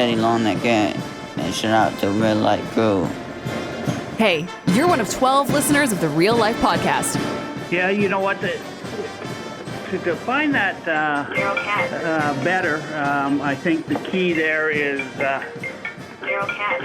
steady long that get. And shout out to Red Light Crew. Hey, you're one of 12 listeners of the Real Life Podcast. Yeah, you know what? To define that better, I think the key there is... Zero cat.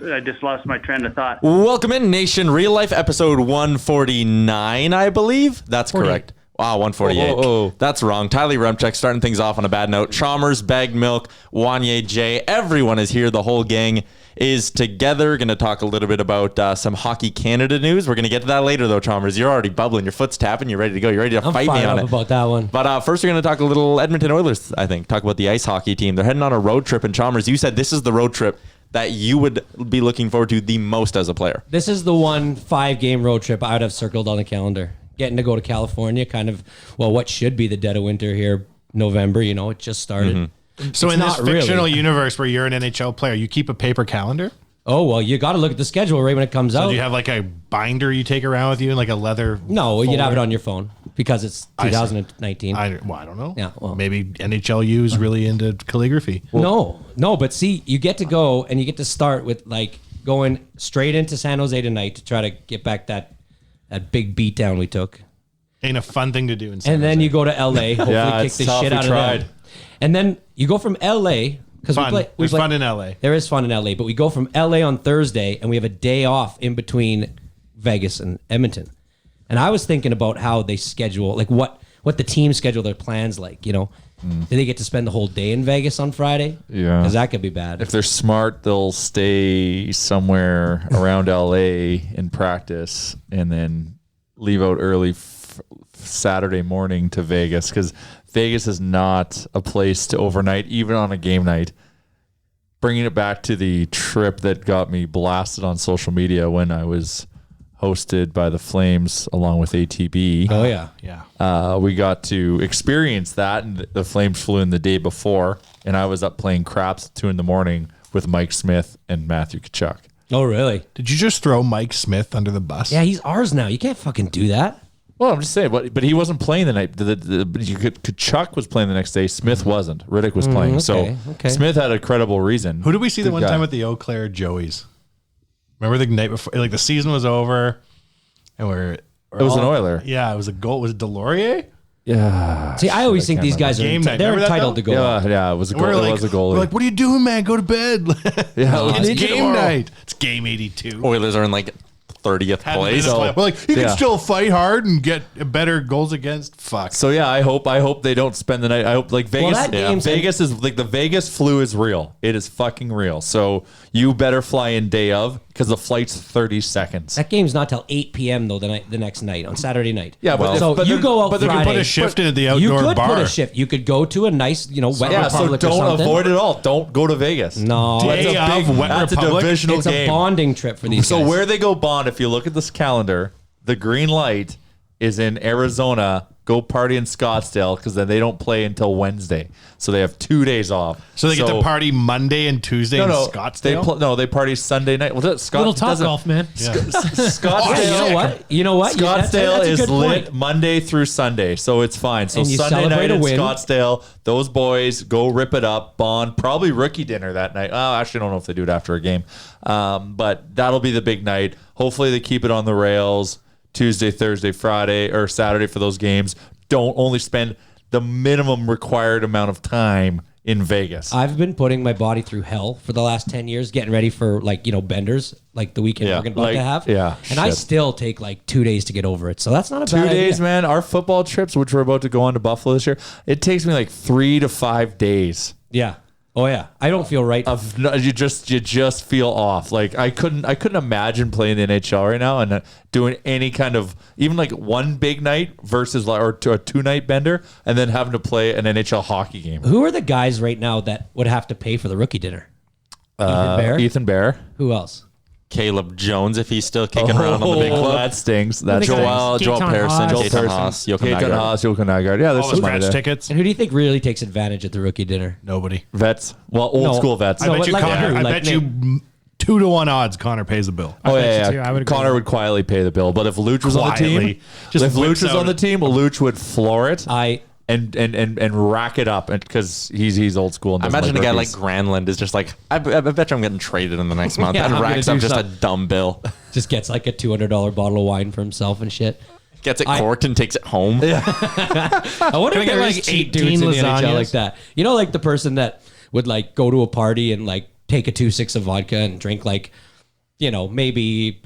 I just lost my train of thought. Welcome in, Nation. Real Life episode 149, I believe. That's correct. Wow, 148. That's wrong. Tyler Remchek starting things off on a bad note. Chalmers, Bagged Milk, Wanye J. Everyone is here. The whole gang is together. Going to talk a little bit about some Hockey Canada news. We're going to get to that later, though, Chalmers. You're already bubbling. Your foot's tapping. You're ready to go. You're ready to fight me on it. About that one. But first, we're going to talk a little Edmonton Oilers, I think. Talk about the ice hockey team. They're heading on a road trip. And Chalmers, you said this is the road trip that you would be looking forward to the most as a player. This is the 5-game road trip I would have circled on the calendar. Getting to go to California, kind of, what should be the dead of winter here, November, it just started. Mm-hmm. So in this fictional universe where you're an NHL player, you keep a paper calendar? Oh, well, you got to look at the schedule right when it comes out. Do you have like a binder you take around with you and like a leather No, folder? you'd have it on your phone because it's 2019. I don't know. Yeah, well. Maybe NHLU is really into calligraphy. No, but see, you get to go and you get to start with like going straight into San Jose tonight to try to get back that big beat down we took. Ain't a fun thing to do in San And then Jose. you go to LA, hopefully kick the shit out of them. And then you go from LA because There's fun in LA. There is fun in LA, but we go from LA on Thursday and we have a day off in between Vegas and Edmonton. And I was thinking about how they schedule, like what the team schedule their plans like, Do they get to spend the whole day in Vegas on Friday? Yeah. Because that could be bad. If they're smart, they'll stay somewhere around LA in practice and then leave out early Saturday morning to Vegas, because Vegas is not a place to overnight, even on a game night. Bringing it back to the trip that got me blasted on social media when I was hosted by the Flames along with ATB. Oh, yeah. Yeah. We got to experience that, and the Flames flew in the day before, and I was up playing craps at 2 a.m. with Mike Smith and Matthew Tkachuk. Oh, really? Did you just throw Mike Smith under the bus? Yeah, he's ours now. You can't fucking do that. Well, I'm just saying, but he wasn't playing the night. Kachuk was playing the next day. Smith wasn't. Riddick was playing. Okay. Smith had a credible reason. Who did we see the Good one guy. time at the Eau Claire Joey's? Remember the night before, like the season was over, and It was an Oiler. Yeah, it was a goal. Was it Delorier? Yeah. See, I always think these guys are Game night. they're Remember that, entitled though? to go. Yeah, it was a goal. We're It was a goalie. We're like, what are you doing, man? Go to bed. Yeah, It's it's game tomorrow. night. It's game 82. Oilers are in like 30th place. We're like, you Yeah. can still fight hard and get better goals against. Fuck. So yeah, I hope they don't spend the night. I hope like Vegas. that game's- Vegas is like the Vegas flu is real. It is fucking real. So you better fly in day of, because the flight's 30 seconds. That game's not till 8 p.m. though the next night on Saturday night. Yeah, but so but you then- go out but they can Friday. put a shift in at the You outdoor could bar. put a shift. You could go to a nice, Wet Yeah, so Republic or don't something. avoid it all. Don't go to Vegas. No, Day it's of Wet That's Republic. a divisional it's game. a bonding trip for these So guys. where they go bond, if you look at this calendar, the green light is in Arizona. Go party in Scottsdale, because then they don't play until Wednesday. So they have 2 days off. So they get to party Monday and Tuesday in Scottsdale? They party Sunday night. Well, Little top golf, man. Scottsdale. You know what? Scottsdale That's a is good lit point. Monday through Sunday, so it's fine. So And you Sunday celebrate night a in win. Scottsdale, those boys go rip it up, bond, probably rookie dinner that night. Oh, actually, I don't know if they do it after a game, but that'll be the big night. Hopefully, they keep it on the rails Tuesday, Thursday, Friday, or Saturday for those games. Don't only spend the minimum required amount of time in Vegas. I've been putting my body through hell for the last 10 years, getting ready for benders, like the weekend we're about to have. Yeah, and I still take like 2 days to get over it. So that's not a 2 bad days, idea. man. Our football trips, which we're about to go on to Buffalo this year, it takes me like 3 to 5 days. Yeah. Oh yeah. I don't feel right. You just feel off. Like I couldn't imagine playing the NHL right now and doing any kind of, even like one big night versus or to a 2-night bender, and then having to play an NHL hockey game. Who are the guys right now that would have to pay for the rookie dinner? Ethan Bear? Ethan Bear. Who else? Caleb Jones, if he's still kicking around on the big club. That stings. That's Joel Gaetan Pearson, Haas. Gaetan Haas, Gaetan Haas, Jochen Nygaard. Yeah, there's All the some money scratch there. tickets? And who do you think really takes advantage at the rookie dinner? Nobody. Vets. Well, old school vets. I No, bet you like Connor. who? I Like bet you 2 to 1 odds Connor pays the bill. Oh bet yeah, you too. I would agree Connor with would quietly pay the bill, but if Luch was on the Quietly. team, Just if Luch whips was on out the team, Luch would floor it. I and rack it up because he's old school. And I doesn't imagine a guy like rookies. Granlund is just like, I bet you I'm getting traded in the next month, Yeah, and I'm racks gonna up do just a something. dumb bill. Just gets like a $200 bottle of wine for himself and shit. Gets it corked and takes it home. I wonder Can I if get, there like, is cheap 18 dudes in the NHL lasagnas? like that. You know, like the person that would like go to a party and like take a 2-6 of vodka and drink like, you know, maybe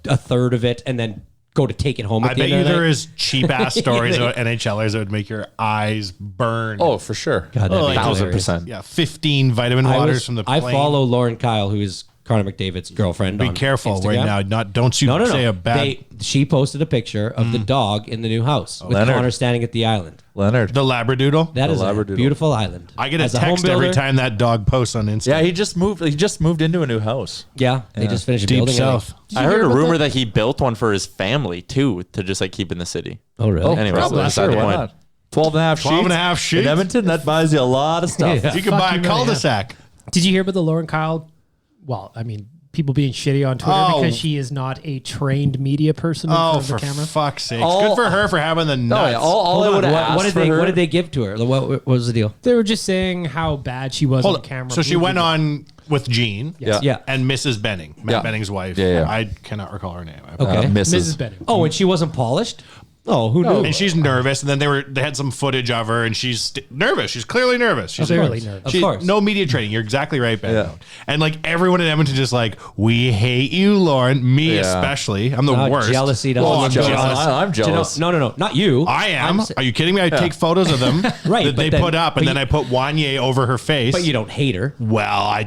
a third of it and then go to take it home. I At the bet end you of the there night. is cheap ass stories about NHLers that would make your eyes burn. Oh, for sure. God, that'd be like hilarious. 1,000%. Yeah, 15 vitamin waters from the plane. I follow Lauren Kyle, who is Connor McDavid's girlfriend. Be on careful Instagram. right now. Don't you No. say a bad. She posted a picture of the dog in the new house with Leonard. Connor standing at the island. Leonard. The Labradoodle. That is a Labradoodle. beautiful island. I get a As home text every builder- time that dog posts on Instagram. Yeah, he just moved into a new house. Yeah, they just finished Deep building south. it. I heard a rumor that he built one for his family too, to just like keep in the city. Oh, really? Anyways, Probably, that's beside the why point. not? 12 and a half 12 and a half sheets? In Edmonton, that buys you a lot of stuff. Yeah. You can buy a you really cul-de-sac. Did you hear about the Lauren Kyle? Well, I mean, people being shitty on Twitter Oh. because she is not a trained media person in Oh, front for of the camera. fuck's sake. All- Good for her for having the nuts. No, yeah, all I Hold would on, have what asked did they for her. what did they give to her? What was the deal? They were just saying how bad she was Hold on on. camera. So she went on with Jean Yeah. and Mrs. Benning, Matt Yeah. Benning's wife. Yeah, yeah. I cannot recall her name. Okay. Mrs. Benning. Oh, and she wasn't polished? Oh, who knew? And she's nervous, and then they had some footage of her, and she's nervous. She's clearly nervous. She's Clearly nervous. Of course. No media training. You're exactly right, Ben. Yeah. And like everyone in Edmonton, just like, we hate you, Lauren. Me Yeah. especially. I'm the No, worst. jealousy doesn't Oh, I'm look jealous. good. I'm jealous. No, not you. I am. I'm Are you kidding me? I take photos of them Right, that but they then- put up, and but then you- I put Wanye over her face. but you don't hate her. Well,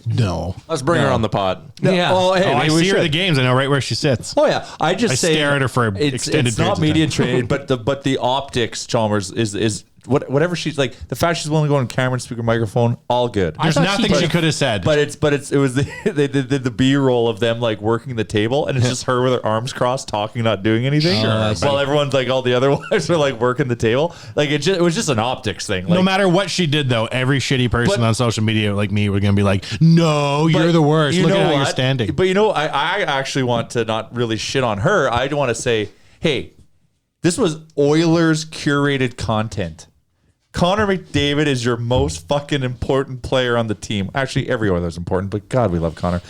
no. Let's bring her on the pod. Yeah. Oh, hey, I maybe we see her at the should. games. I know right where she sits. Oh yeah, I just I say stare at her for extended It's not periods of media time. trained, but the optics, Chalmers is whatever she's like. The fact she's willing to go on camera and speak her microphone, all good. There's thought she nothing she did- could have said. But it was they did the B-roll of them like working the table, and it's just her with her arms crossed, talking, not doing anything, I see. while everyone's like all the other wives are like working the table. Like it was just an optics thing. Like, no matter what she did, though, every shitty person But- on social media like me were going to be like, no, you're the worst. Look at how you're standing. But I actually want to not really shit on her. I want to say, hey, this was Oilers curated content. Connor McDavid is your most fucking important player on the team. Actually, every Oiler's important, but God, we love Connor.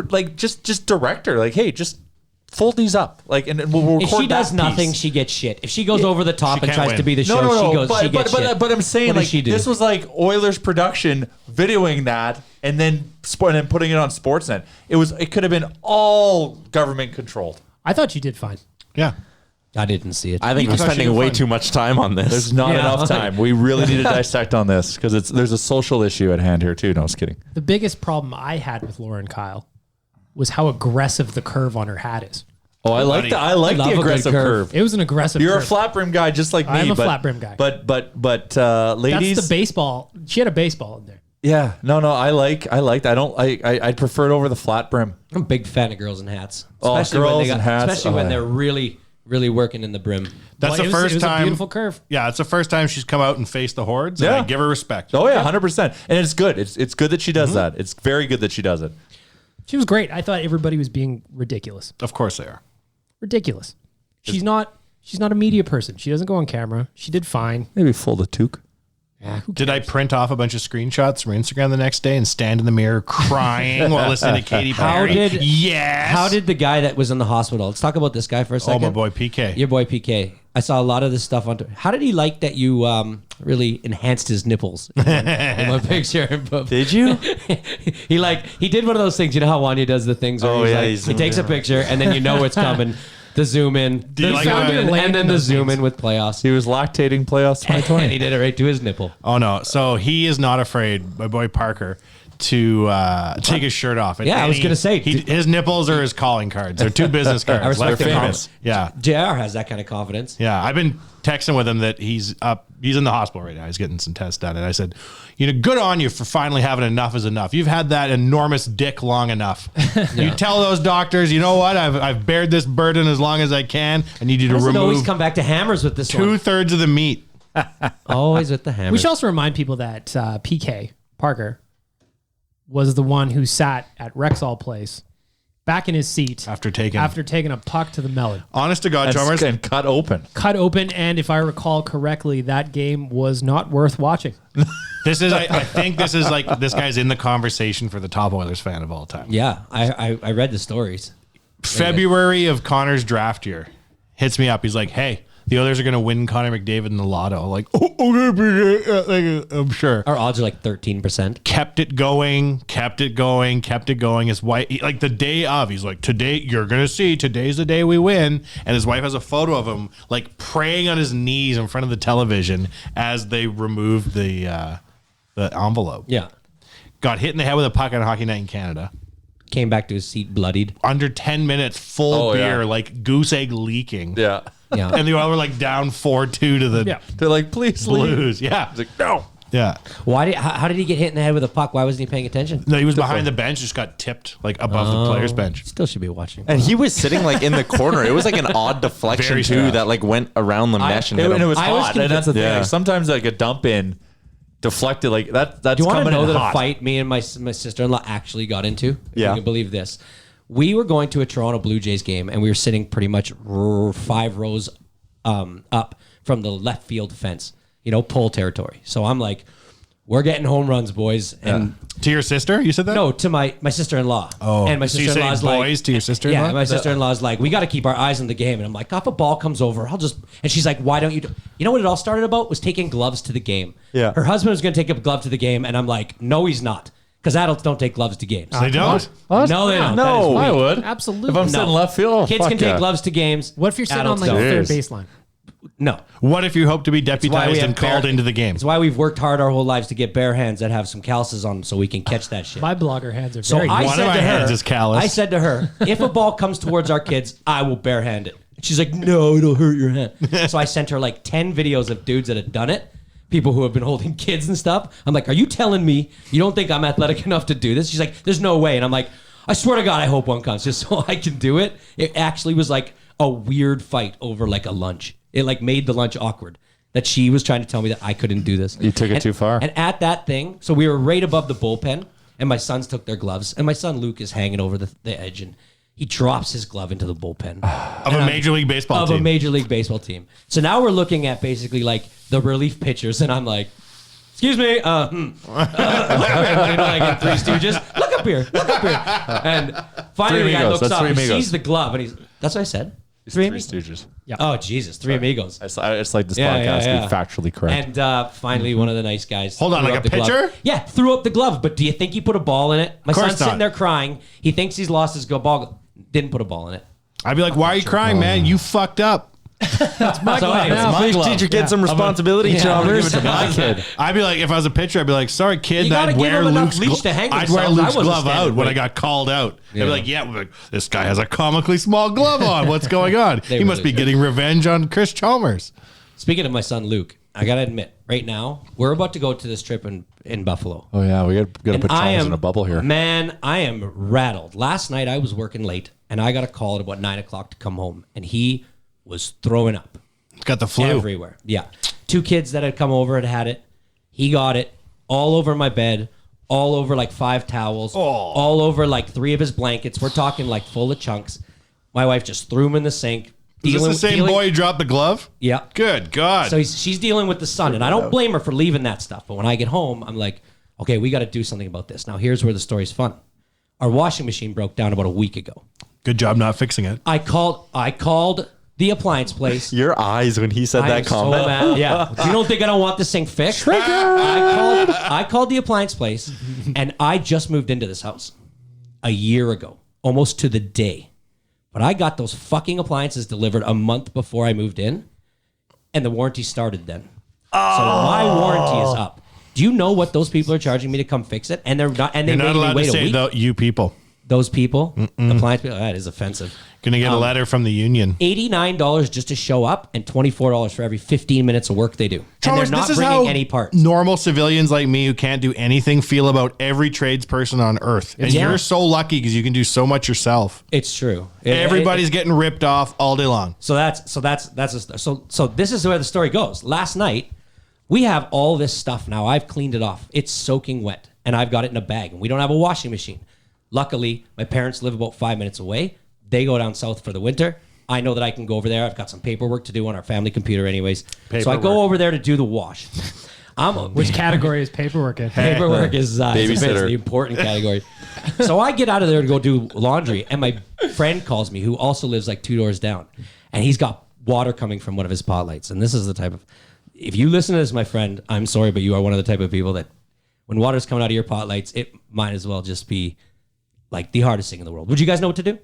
Like, just direct her. Like, hey, just fold these up. Like, and we'll If record she does that nothing, piece. she gets shit. If she goes over the top She and can't tries win. to be the show, No, she goes. but, she gets shit. but I'm saying What like does she do? this was like Oilers production videoing that and then putting it on Sportsnet. It could have been all government controlled. I thought you did fine. Yeah. I didn't see it. I think I you're thought she spending did way fine. too much time on this. There's not Yeah. enough time. We really need to dissect on this because there's a social issue at hand here too. No, I was kidding. The biggest problem I had with Lauren Kyle was how aggressive the curve on her hat is. Oh, I like buddy. the I like Love a the good aggressive curve. curve. It was an aggressive You're curve. a flat brim guy just like me. I am a but, flat brim guy. But ladies, That's the baseball. She had a baseball in there. yeah, no, I liked. I'd prefer it over the flat brim. I'm a big fan of girls in hats. Oh, Especially when girls they got, in hats. Especially Oh, when yeah. they're really working in the brim. That's Well, the it was- first it was time. a beautiful curve. Yeah, it's the first time she's come out and faced the hordes. And Yeah. I give her respect. Oh yeah, 100%. And it's good. It's good that she does that. It's very good that she does it. She was great. I thought everybody was being ridiculous. Of course they are. Ridiculous. She's not a media person. She doesn't go on camera. She did fine. Maybe fold a toque. Yeah, who Did I print off a bunch of screenshots from Instagram the next day and stand in the mirror crying while listening to Katy How Perry? did- Yes. How did the guy that was in the hospital? Let's talk about this guy for a Oh, second. my boy PK. Your boy PK. I saw a lot of this stuff on. How did he like that you really enhanced his nipples in one picture? Did you? he did one of those things. You know how Wanya does the things where Oh, he's yeah, like, he he zoomed takes in. a picture and then you know it's coming. The zoom in, you the like zoom how- in, and then the zoom in with playoffs. He was lactating playoffs And 2020. he did it right to his nipple. Oh no! So he is not afraid, my boy Parker, to take his shirt off. Yeah, I was gonna say, his nipples are his calling cards. They're two business cards. respect Left the and right. comments. Yeah, JR has that kind of confidence. yeah. I've been texting with him that he's up. He's in the hospital right now. He's getting some tests done, and I said, good on you for finally having enough is enough. You've had that enormous dick long enough. You tell those doctors, you know what? I've bared this burden as long as I can. I need you to Doesn't always remove come back to hammers with this one. 2/3 of the meat. Always with the hammers. We should also remind people that PK Parker was the one who sat at Rexall Place back in his seat After taking a puck to the melon. Honest to God, Chalmers. And cut open. Cut open, and if I recall correctly, that game was not worth watching. This is, I think this is like, this guy's in the conversation for the top Oilers fan of all time. Yeah, I read the stories. February of Connor's draft year, hits me up. He's like, hey, the Oilers are going to win Connor McDavid in the lotto. Like, okay, I'm sure. Our odds are like 13%. Kept it going. His wife, like the day of, he's like, today, you're going to see, today's the day we win. And his wife has a photo of him, like, praying on his knees in front of the television as they removed the envelope. Yeah. Got hit in the head with a puck on Hockey Night in Canada. Came back to his seat bloodied. Under 10 minutes, full beer, yeah. like goose egg leaking. Yeah. Yeah. And the Oilers were like down 4-2 to the They're like, please leave. Blues. Yeah. He's like, no. Yeah. How did he get hit in the head with a puck? Why wasn't he paying attention? No, he was behind the bench, just got tipped like above the player's bench. Still should be watching. And he was sitting like in the corner. It was like an odd deflection Very too strange. that like went around the mesh and hit And him. it was I was hot. And that's the thing. Yeah. Like, sometimes like a dump in deflected like that. That's Do you want to coming know in that hot. a fight me and my sister-in-law actually got into? If Yeah. you can believe this. We were going to a Toronto Blue Jays game, and we were sitting pretty much 5 rows up from the left field fence, pole territory. So I'm like, we're getting home runs, boys. And To your sister? You said that? no, to my sister-in-law. Oh. And my So you say sister-in-law's like, boys to your sister-in-law? Yeah, my sister-in-law's like, we got to keep our eyes on the game. And I'm like, if a ball comes over, and she's like, why don't you you know what it all started about? Was taking gloves to the game. Yeah. Her husband was going to take a glove to the game, and I'm like, no, he's not. Because adults don't take gloves to games. They don't? No, they don't. That is No, weak. I would. Absolutely. If I'm No. sitting left field, Kids fuck can take yeah. gloves to games. What if you're sitting on Adults like the don't. third baseline? No. What if you hope to be why we deputized have and called bare- into the game? It's why we've worked hard our whole lives to get bare hands that have some calluses on them so we can catch that shit. My blogger hands are So very I One of said my to hands her, is callous. I said to her, if a ball comes towards our kids, I will barehand it. And she's like, no, it'll hurt your hand. So I sent her like 10 videos of dudes that had done it, people who have been holding kids and stuff. I'm like, are you telling me you don't think I'm athletic enough to do this? She's like, there's no way. And I'm like, I swear to God, I hope one comes just so I can do it. It actually was like a weird fight over like a lunch. It like made the lunch awkward. That she was trying to tell me that I couldn't do this. You took it too far. And at that thing, so we were right above the bullpen, and my sons took their gloves, and my son Luke is hanging over the edge, and he drops his glove into the bullpen Of a Major League Baseball of team. a Major League Baseball team. So now we're looking at basically like the relief pitchers, and I'm like, excuse me, like in Three Stooges, look up here. And finally Three the guy Amigos, looks that's up, Three and Amigos. sees the glove, and that's what I said. Three Three Amigos? Stooges. Oh, Jesus, Three Amigos. It's like this Yeah, podcast yeah, yeah. be factually correct. And finally, one of the nice guys. Hold on, threw like up a the glove. pitcher? Yeah, threw up the glove. But do you think he put a ball in it? My Course son's sitting not. there crying. He thinks he's lost his ball. Didn't put a ball in it. I'd be like, why are you crying, man? You fucked up. So anyways, Please teach your kid some responsibility, Chalmers. My kid. I'd be like, if I was a pitcher, I'd be like, sorry, kid, You gotta I'd give wear him enough Luke's leash to hang I'd wear themselves. I Luke's wasn't glove standing out when I right. got called out. They'd Yeah. be like, yeah, we're like, this guy has a comically small glove on. What's going on? He must really be getting revenge on Chris Chalmers. speaking of my son Luke, I gotta admit, right now we're about to go to this trip in Buffalo. Oh yeah, we got to And put Chalmers in a bubble here. Man, I am rattled. Last night I was working late, and I got a call at about 9 o'clock to come home, and he was throwing up. Got the flu. Everywhere. Yeah. 2 kids that had come over had it. He got it all over my bed, all over like 5 towels, all over like 3 of his blankets. We're talking like full of chunks. My wife just threw him in the sink. Is this the same boy who dropped the glove? Yeah. Good God. So she's dealing with the sun, and I don't blame her for leaving that stuff. But when I get home, I'm like, okay, we got to do something about this. Now, here's where the story's fun. Our washing machine broke down about a week ago. Good job not fixing it. I called the appliance place. Your eyes when he said I that am comment. so mad. Yeah. You don't think I don't want this thing fixed? I called the appliance place, and I just moved into this house a year ago, almost to the day. But I got those fucking appliances delivered a month before I moved in, and the warranty started then. So my warranty is up. Do you know what those people are charging me to come fix it? And they're not. And they You're made not me allowed to wait a say week. you people. Those people, appliance people, that is offensive. Gonna get a letter from the union. $89 just to show up, and $24 for every 15 minutes of work they do. And Chalmers, they're not this is bringing how any parts. normal civilians like me who can't do anything feel about every tradesperson on earth. And Yeah. you're so lucky because you can do so much yourself. It's true. Everybody's getting ripped off all day long. So this is where the story goes. Last night, we have all this stuff now. I've cleaned it off. It's soaking wet, and I've got it in a bag, and we don't have a washing machine. Luckily, my parents live about 5 minutes away. They go down south for the winter. I know that I can go over there. I've got some paperwork to do on our family computer anyways. So I go over there to do the wash. Which category is paperwork in? Paperwork is Babysitter. the important category. So I get out of there to go do laundry, and my friend calls me, who also lives like 2 doors down, and he's got water coming from one of his pot lights. And this is the type of, if you listen to this, my friend, I'm sorry, but you are one of the type of people that when water's coming out of your pot lights, it might as well just be like the hardest thing in the world. Would you guys know what to do?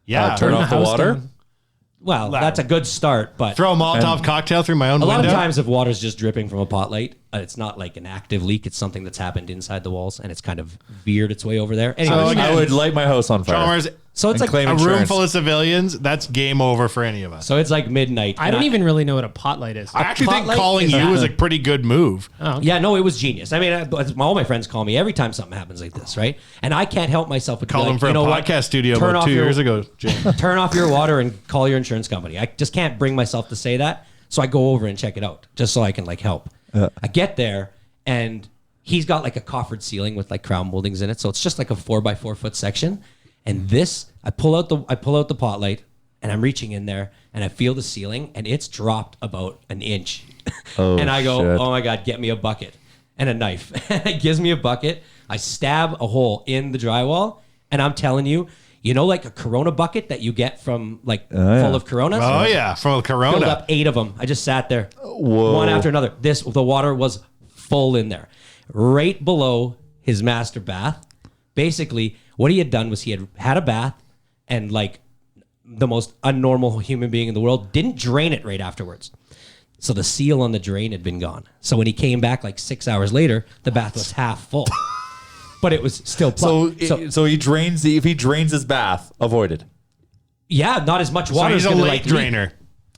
Yeah. Turn off the water. Well, that's a good start, but Throw a Molotov cocktail through my own a window. lot of times if water's just dripping from a pot light, it's not like an active leak. It's something that's happened inside the walls, and it's kind of veered its way over there. Anyways, I would light my house on fire. Chalmers, so it's and like claim a room insurance. full of civilians, that's game over for any of us. so it's like midnight. I and don't even really know what a pot light is. I actually think Spotlight calling is you that. was a pretty good move. Oh, Yeah, no, it was genius. I mean, all my friends call me every time something happens like this, right? And I can't help myself but be Call like, them for you a know what? podcast studio Turn about off 2 your- years ago, James. Turn off your water and call your insurance company. I just can't bring myself to say that. So I go over and check it out just so I can like help. I get there and he's got like a coffered ceiling with like crown moldings in it. So it's just like a 4x4 foot section. And this, I pull out the pot light and I'm reaching in there and I feel the ceiling and it's dropped about an inch. And I go, shit. oh my God, get me a bucket and a knife. And it gives me a bucket. I stab a hole in the drywall and I'm telling you, like a Corona bucket that you get from like full of Coronas? Oh, yeah, from Filled Corona. up 8 of them. I just sat there, Whoa. one after another. The water was full in there, right below his master bath. Basically, what he had done was he had a bath and like the most unnormal human being in the world didn't drain it right afterwards. So the seal on the drain had been gone. So when he came back like 6 hours later, the bath was half full, but it was still plugged. So he drains if he drains his bath, avoided. Yeah, not as much So water. he's is a gonna, lake like, leak. drainer.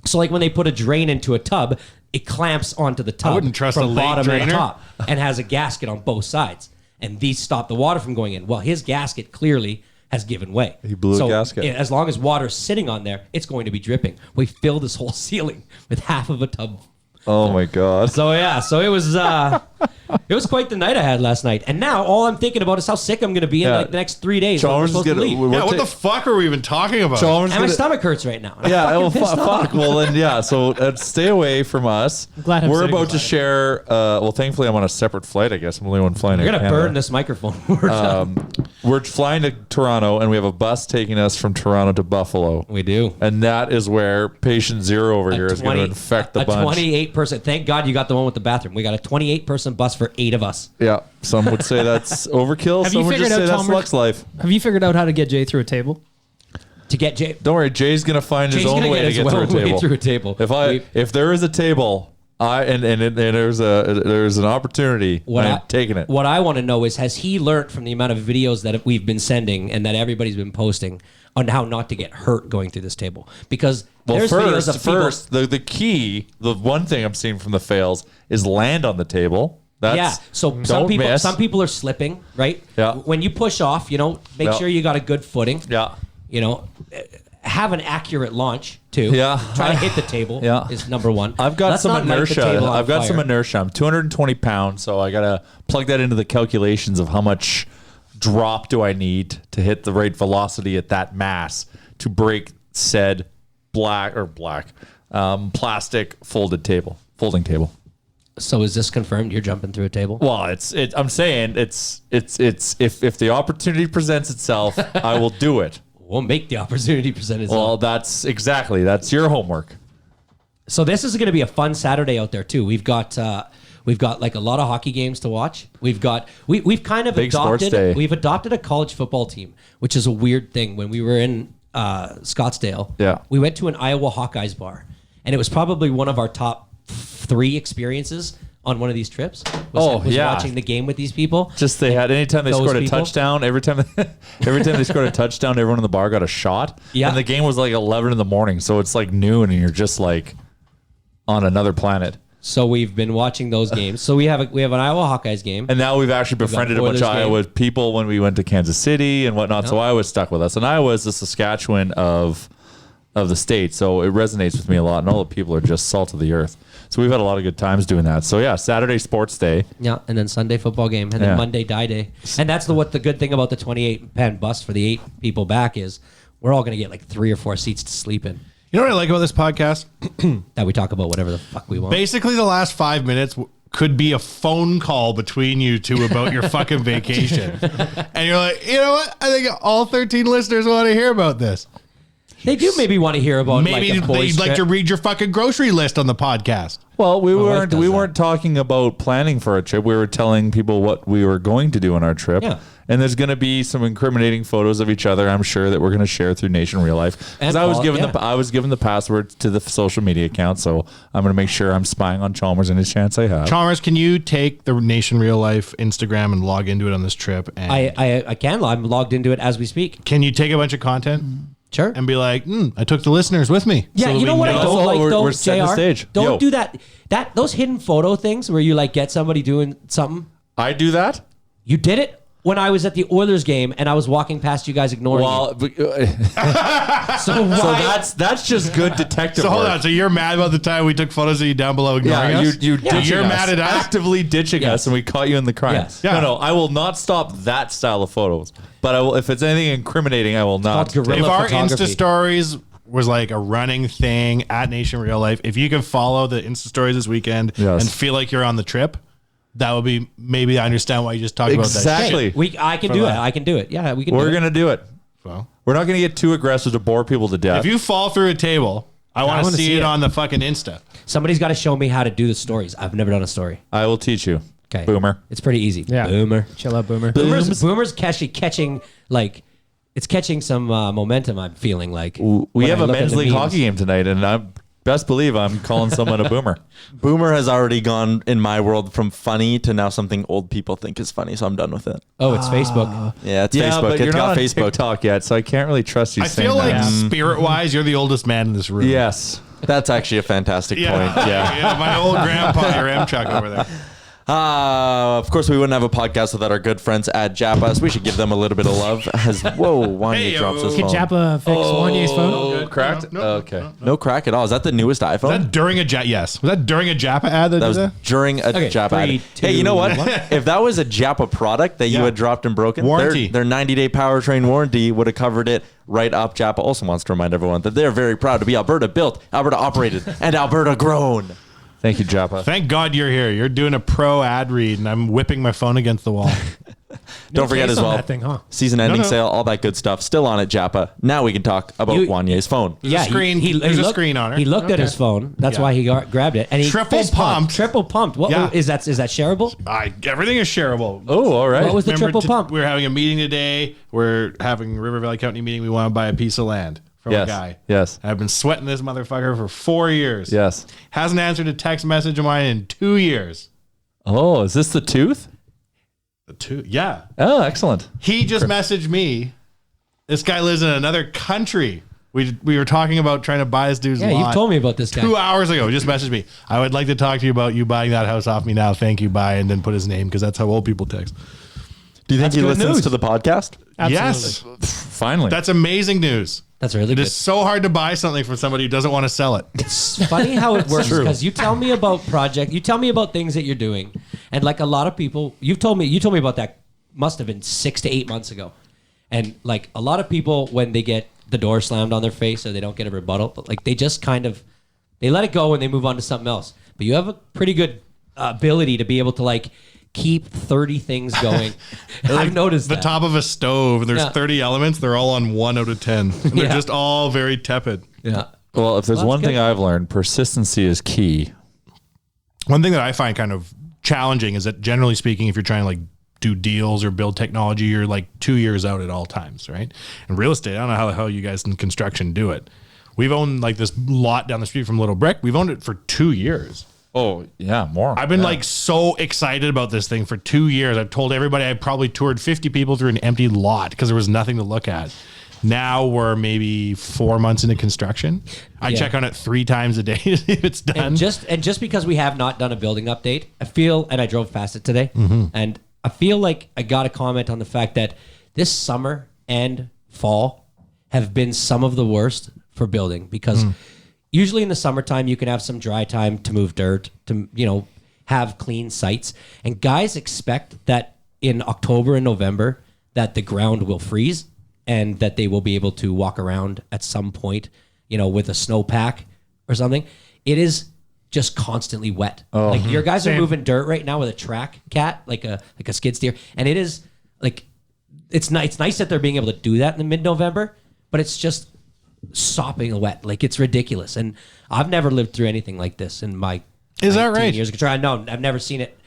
So like when they put a drain into a tub, it clamps onto the tub wouldn't trust from a lake bottom to drainer. top and has a gasket on both sides. And these stop the water from going in. Well, his gasket clearly has given way. He blew a gasket. As long as water's sitting on there, it's going to be dripping. We filled this whole ceiling with half of a tub. Oh my God. So it was quite the night I had last night. And now all I'm thinking about is how sick I'm going to be in Yeah. like the next 3 days. when we're Chalmers is supposed to gonna. leave. Yeah, what the fuck are we even talking about? Chalmers And my gonna- stomach hurts right now. I'm Yeah, fucking well, pissed off. fuck. Well, then, yeah. So stay away from us. glad I'm We're sitting about to beside it. share. Well, thankfully, I'm on a separate flight. I guess I'm the only one flying. We're Air going to Canada. burn this microphone. when we're done. We're flying to Toronto, and we have a bus taking us from Toronto to Buffalo. We do. And that is where patient zero over here is going to infect the a bunch. 28%. Thank God you got the one with the bathroom. We got a 28-person bus for 8 of us. Yeah, some would say that's overkill. Have you Some would just figured say out, that's Chalmers? Luck's life. Have you figured out how to get Jay through a table? To get Jay. Don't worry, Jay's going to find his Jay's own gonna way get to his get through a way table. through a table. If there is a table, and there's an opportunity, I'm taking it. What I want to know is, has he learned from the amount of videos that we've been sending and that everybody's been posting on how not to get hurt going through this table? Because there's videos of people. The key, the one thing I'm seeing from the fails is land on the table. That's, So don't some people are slipping, right? Yeah. When you push off, make Yeah. sure you got a good footing. Yeah. Have an accurate launch too. Yeah. Try to hit the table. Yeah. Is number one. I've got Let's some not light the inertia. table on I've got some fire. inertia. I'm 220 pounds, so I gotta plug that into the calculations of how much drop do I need to hit the right velocity at that mass to break said plastic folding table. So is this confirmed? You're jumping through a table? Well, I'm saying it's if the opportunity presents itself, I will do it. We'll make the opportunity present itself. Well, that's your homework. So this is going to be a fun Saturday out there too. We've got like a lot of hockey games to watch. We've kind of Big sports day. adopted a college football team, which is a weird thing. When we were in Scottsdale, Yeah. we went to an Iowa Hawkeyes bar, and it was probably one of our top 3 experiences on one of these trips. Was watching the game with these people. Just anytime they Those scored a people? touchdown, every time they scored a touchdown, everyone in the bar got a shot. Yeah. And the game was like 11 in the morning, so it's like noon, and you're just like on another planet. So we've been watching those games. So we have an Iowa Hawkeyes game. And now we've actually befriended a bunch of Oilers game. Iowa people when we went to Kansas City and whatnot. So Iowa's stuck with us, and Iowa is the Saskatchewan of the state, so it resonates with me a lot. And all the people are just salt of the earth. So we've had a lot of good times doing that. So yeah, Saturday sports day. Yeah, and then Sunday football game, and then Yeah. Monday die day. And that's what the good thing about the 28-pen bus for the 8 people back is. We're all going to get like 3 or 4 seats to sleep in. You know what I like about this podcast? That we talk about whatever the fuck we want. Basically, the last 5 minutes could be a phone call between you two about your fucking vacation. And you're like, you know what? I think all 13 listeners want to hear about this. They do maybe want to hear about Maybe like a boys they'd like to trip. read your fucking grocery list on the podcast. Well, we wife does that. weren't talking about planning for a trip. We were telling people what we were going to do on our trip. Yeah. And there's going to be some incriminating photos of each other, I'm sure, that we're going to share through Nation Real Life. Because And I was Paul, given yeah. I was given the password to the social media account, so I'm going to make sure I'm spying on Chalmers any chance I have. Chalmers, can you take the Nation Real Life Instagram and log into it on this trip? And I can. I'm logged into it as we speak. can you take a bunch of content Sure. and be like, I took the listeners with me? Yeah, So you know we what I know- don't like we're- though, we're setting the JR? stage. Don't Yo. do that. Those hidden photo things where you like get somebody doing something. I do that? You did it when I was at the Oilers game and I was walking past you guys ignoring Well, me. So why? so that's just good detective So hold work. on. So you're mad about the time we took photos of you down below ignoring Yeah, us? you ditching You're us, mad at us? actively ditching Yes. us, and we caught you in the crime. Yes. Yeah. No, I will not stop that style of photos. But I will, if it's anything incriminating, I will not. called guerrilla If our photography. Insta stories was like a running thing at Nation Real Life, if you can follow the Insta stories this weekend Yes. and feel like you're on the trip, that would be, maybe I understand why you just talked about that Exactly. shit. I can do it. I can do it. Yeah, we can. We're do it. gonna do it. Well, We're not gonna get too aggressive to bore people to death. if you fall through a table, I want to wanna see see it it. on the fucking Insta. Somebody's got to show me how to do the stories. I've never done a story. I will teach you. Okay, Boomer. It's pretty easy. Yeah. Boomer. Chill out, Boomer. Boomer's catching like it's catching some momentum. I'm feeling like We when have I a look at men's the league memes. hockey game tonight, and I best believe I'm calling someone a boomer. Boomer has already gone in my world from funny to now something old people think is funny, so I'm done with it. Oh, it's Facebook. Yeah, it's Yeah, Facebook. but It's you're not got on Facebook. TikTok yet, so I can't really trust you. I saying feel like that. spirit wise, you're the oldest man in this room. Yes. That's actually a fantastic Yeah. point. Yeah. My old grandpa, your M Chuck over there. Of course, we wouldn't have a podcast without our good friends at Japas. We should give them a little bit of love. As whoa, Wanya Hey-o. drops his Can phone. Japa fix Wanye's phone? Cracked? No, Okay. No crack at all. Is that the newest Was iPhone? that during a Yes. Was that during a Japa ad that, That was did that? during a Okay, Japa 3, ad. Hey, you know what? 2, 1. If that was a Japa product that you Yeah. had dropped and broken, Warranty. their 90-day powertrain warranty would have covered it right up. Japa also wants to remind everyone that they're very proud to be Alberta built, Alberta operated, and Alberta grown. Thank you, Japa. Thank God you're here. You're doing a pro ad read, and I'm whipping my phone against the wall. Don't forget case as on well, that thing, huh? season ending No. sale, all that good stuff, still on at Japa. Now we can talk about You- Wanye's phone. There's a screen. There's a screen on her. He looked at his phone. That's Yeah. why he grabbed it. And he Triple fist pumped. pumped. Triple pumped. What Yeah. is that shareable? Everything is shareable. Oh, all right. What was the triple pump? We're having a meeting today. We're having a River Valley County meeting. We want to buy a piece of land from Yes. a guy. Yes. I've been sweating this motherfucker for 4 years. Yes. Hasn't answered a text message of mine in 2 years. Oh, is this the tooth? Yeah. Oh, excellent. He just messaged me. This guy lives in another country. We were talking about trying to buy this dude's Yeah, lot. you've told me about this guy. 2 hours ago. Just messaged me. I would like to talk to you about you buying that house off me now. Thank you. Bye. And then put his name because that's how old people text. Do you think That's he good listens news. to the podcast? Yes. Finally. That's amazing news. That's really It good. is so hard to buy something from somebody who doesn't want to sell it. It's funny how it works because you tell me about you tell me about things that you're doing, and like a lot of people, you told me about that must have been 6 to 8 months ago, and like a lot of people when they get the door slammed on their face or they don't get a rebuttal, like they just kind of they let it go and they move on to something else. But you have a pretty good ability to be able to like keep 30 things going. I've noticed The that. top of a stove, and there's Yeah. 30 elements. They're all on 1 out of 10. And they're Yeah. just all very tepid. Yeah. well, if there's Well, one that's thing good. I've learned, persistency is key. One thing that I find kind of challenging is that generally speaking, if you're trying to like do deals or build technology, you're like 2 years out at all times, right? In real estate, I don't know how the hell you guys in construction do it. We've owned like this lot down the street from Little Brick. We've owned it for 2 years. Oh, yeah, more. I've been like so excited about this thing for 2 years. I've told everybody I probably toured 50 people through an empty lot because there was nothing to look at. Now we're maybe 4 months into construction. I Yeah. check on it 3 times a day to see if it's done. And just because we have not done a building update, I feel, and I drove past it today, Mm-hmm. and I feel like I got a comment on the fact that this summer and fall have been some of the worst for building because usually in the summertime, you can have some dry time to move dirt, to, have clean sites. And guys expect that in October and November that the ground will freeze and that they will be able to walk around at some point, with a snowpack or something. It is just constantly wet. Like your guys are moving dirt right now with a track cat, like a skid steer. And it is like, it's nice that they're being able to do that in mid-November, but it's just sopping wet. Like, it's ridiculous. And I've never lived through anything like this in my Is that right? years of control. No, I've never seen it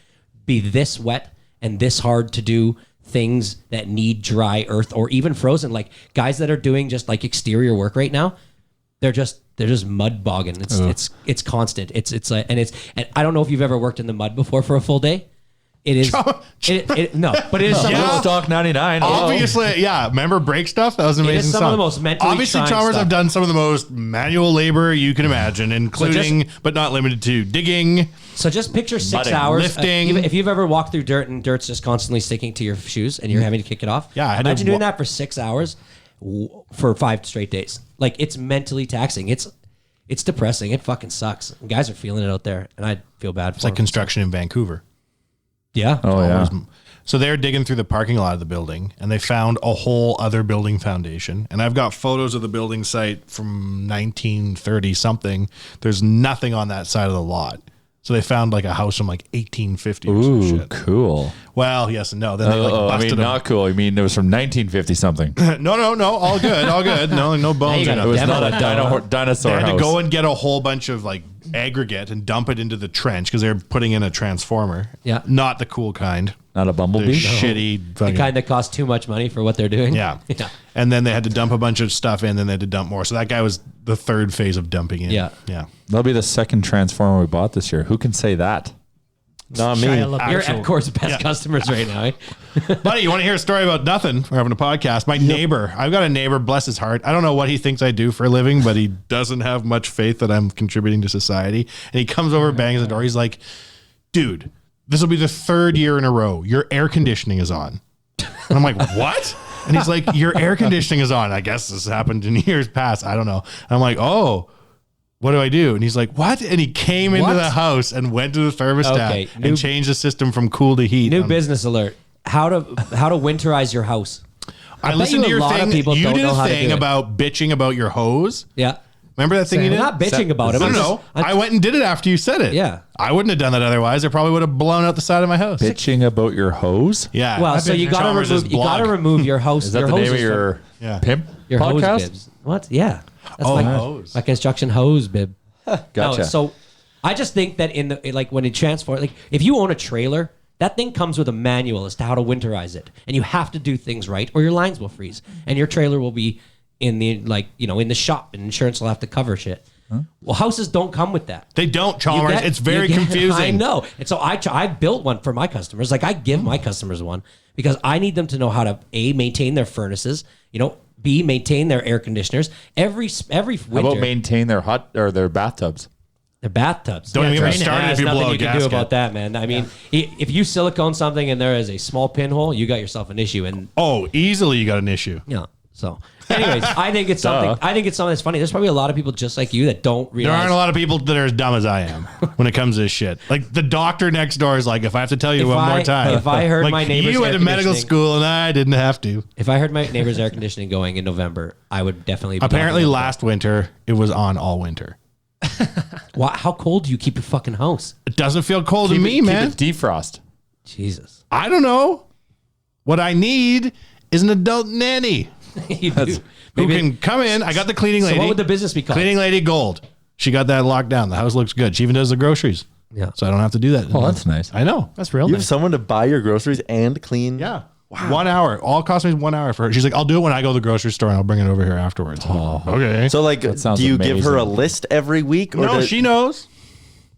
be this wet and this hard to do things that need dry earth or even frozen. Like, guys that are doing just like exterior work right now, they're just mud bogging. It's constant. And I don't know if you've ever worked in the mud before for a full day. It is no, but it is something. Yeah. Stock 99. Obviously, yeah. Remember break stuff? That was an amazing. It is some of the most mentally Obviously, trying Chalmers stuff. have done some of the most manual labor you can imagine, including but not limited to digging. So just picture 6 Mudding, hours. lifting. If you've ever walked through dirt and dirt's just constantly sticking to your shoes and you're having to kick it off. Yeah, I had to imagine doing that for 6 hours for 5 straight days. Like, it's mentally taxing. It's depressing. It fucking sucks. Guys are feeling it out there, and I feel bad for It's like them. construction in Vancouver. Yeah. Oh, yeah. So they're digging through the parking lot of the building, and they found a whole other building foundation. And I've got photos of the building site from 1930 something. There's nothing on that side of the lot. So they found like a house from like 1850 or some Ooh, shit. cool. Well, yes and no. Then they busted them. Not cool. I mean, it was from 1950 something. No. All good. No bones. got in a it. It was Demo not a it, dinosaur They had house. to go and get a whole bunch of like aggregate and dump it into the trench because they're putting in a transformer. Yeah. Not the cool kind. Not a The bumblebee. shitty The fucking, kind that costs too much money for what they're doing. yeah. Yeah. And then they had to dump a bunch of stuff in, then they had to dump more. So that guy was the third phase of dumping in. Yeah. Yeah. That'll be the second transformer we bought this year. Who can say that? Not me. Shia LaBeouf. You're Epcor's best customers right now. Eh? Buddy, you want to hear a story about nothing? We're having a podcast. My neighbor, I've got a neighbor, bless his heart. I don't know what he thinks I do for a living, but he doesn't have much faith that I'm contributing to society. And he comes over, bangs the door. He's like, dude, this will be the 3rd year in a row. Your air conditioning is on. And I'm like, what? And he's like, your air conditioning is on. I guess this happened in years past. I don't know. And I'm like, oh, what do I do? And he's like, what? And he came into the house and went to the thermostat Okay, and changed the system from cool to heat. New business alert. How to winterize your house. I bet listened you to your a lot of thing. people You don't did know a how to thing do it. about bitching about your hose. Yeah. Remember that thing you I'm did? not bitching about it. No, I'm no. just- I went and did it after you said it. Yeah. I wouldn't have done that otherwise. It probably would have blown out the side of my house. Bitching about your hose? Yeah. Well, I've so been you through gotta Chalmers' remove your house. Is that your the name hoses of your from- Yeah. pimp your hose podcast? bibs? What? Yeah. That's Oh, my hose. my construction hose bib. Gotcha. No, so I just think that when it transforms, like if you own a trailer, that thing comes with a manual as to how to winterize it, and you have to do things right, or your lines will freeze, and your trailer will be in the in the shop, and insurance will have to cover shit. Well, houses don't come with that. They don't, Chalmers. You get- It's very you get- confusing. I know. And so I built one for my customers. Like I give my customers one because I need them to know how to A, maintain their furnaces, B, maintain their air conditioners. Every How winter, about maintain their their bathtubs? their bathtubs. Don't even get me drain it. started if There's you nothing blow a you can gasket. do about that, man. I mean, if you silicone something and there is a small pinhole, you got yourself an issue. And Oh, easily you got an issue. yeah, so. Anyways, I think it's something. I think it's something that's funny. There's probably a lot of people just like you that don't There realize. aren't a lot of people that are as dumb as I am when it comes to this shit. Like the doctor next door is like, if I have to tell you If one more I- time. if I heard like, my neighbor's you air went to medical conditioning- school and I didn't have to. If I heard my neighbor's air conditioning going in November, I would definitely. Be Apparently knocking on last winter, it was on all winter. the door. Why, how cold do you keep your fucking house? It doesn't feel cold to Keep me, it, man. Keep it defrost. Jesus, I don't know. What I need is an adult nanny you do. who Maybe- can come in. I got the cleaning So lady. what would the business be called? Cleaning lady Gold. She got that locked down. The house looks good. She even does the groceries. Yeah. So I don't have to do that. Oh, that's nice. I know. That's real You have nice. someone to buy your groceries and clean. Yeah. Wow. 1 hour. All cost me 1 hour for her. She's like, I'll do it when I go to the grocery store and I'll bring it over here afterwards. Oh, okay. So, like, sounds do you give her a amazing. list every week? Or No, does- she knows.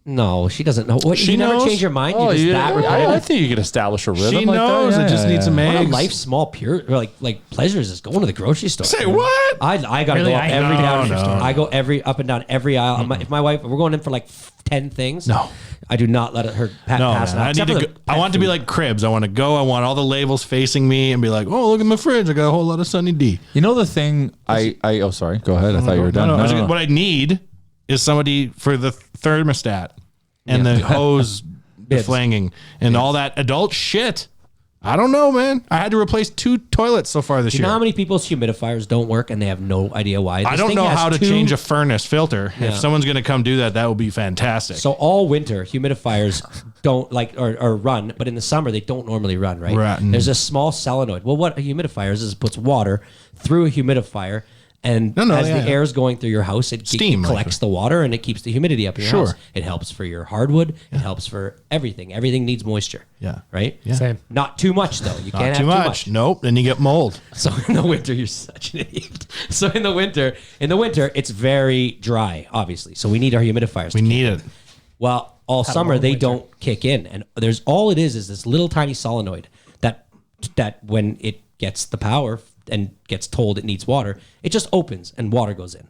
No, she doesn't know. What, She you never knows. change your mind. Oh, You just that I repetitive. think you could establish a rhythm She like knows. that. It just needs some One of eggs. life's small pure like pleasures is going to the grocery store. Say what? I gotta Really? go up I every know. down. No. I go up and down every aisle. If my wife, we're going in for like 10 things. No. I do not let her pass man. it out, I need except to for go, the I pet want it to be food. like Cribs. I want to go. I want all the labels facing me and be like, oh, look at my fridge. I got a whole lot of Sunny D. You know the thing? Oh, sorry. Go ahead. I thought you were done. No. What I need is somebody for the thermostat and the hose flanging and all that adult shit. I don't know, man. I had to replace 2 toilets so far this year. You know how many people's humidifiers don't work and they have no idea why? I don't know how to change a furnace filter. Yeah. If someone's going to come do that, that would be fantastic. So all winter, humidifiers don't like or run, but in the summer they don't normally run, right? There's a small solenoid. Well, what a humidifier is it puts water through a humidifier, and as the air is going through your house, it collects the water and it keeps the humidity up in your house. It helps for your hardwood. It helps for everything. Everything needs moisture. Yeah. Right? Yeah. Same. Not too much, though. You can't have too much. Nope. Then you get mold. So in the winter, you're such an idiot. So in the winter, it's very dry, obviously. So we need our humidifiers. We need it. Well, all summer they don't kick in, and there's all it is this little tiny solenoid that when it gets the power and gets told it needs water, it just opens and water goes in.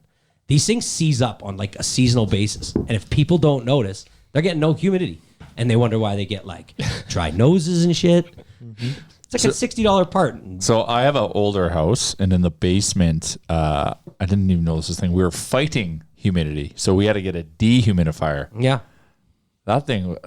These things seize up on like a seasonal basis, and if people don't notice, they're getting no humidity, and they wonder why they get like dry noses and shit. It's like a $60 part. So I have an older house, and in the basement, I didn't even know this was a thing. We were fighting humidity, so we had to get a dehumidifier. Yeah. That thing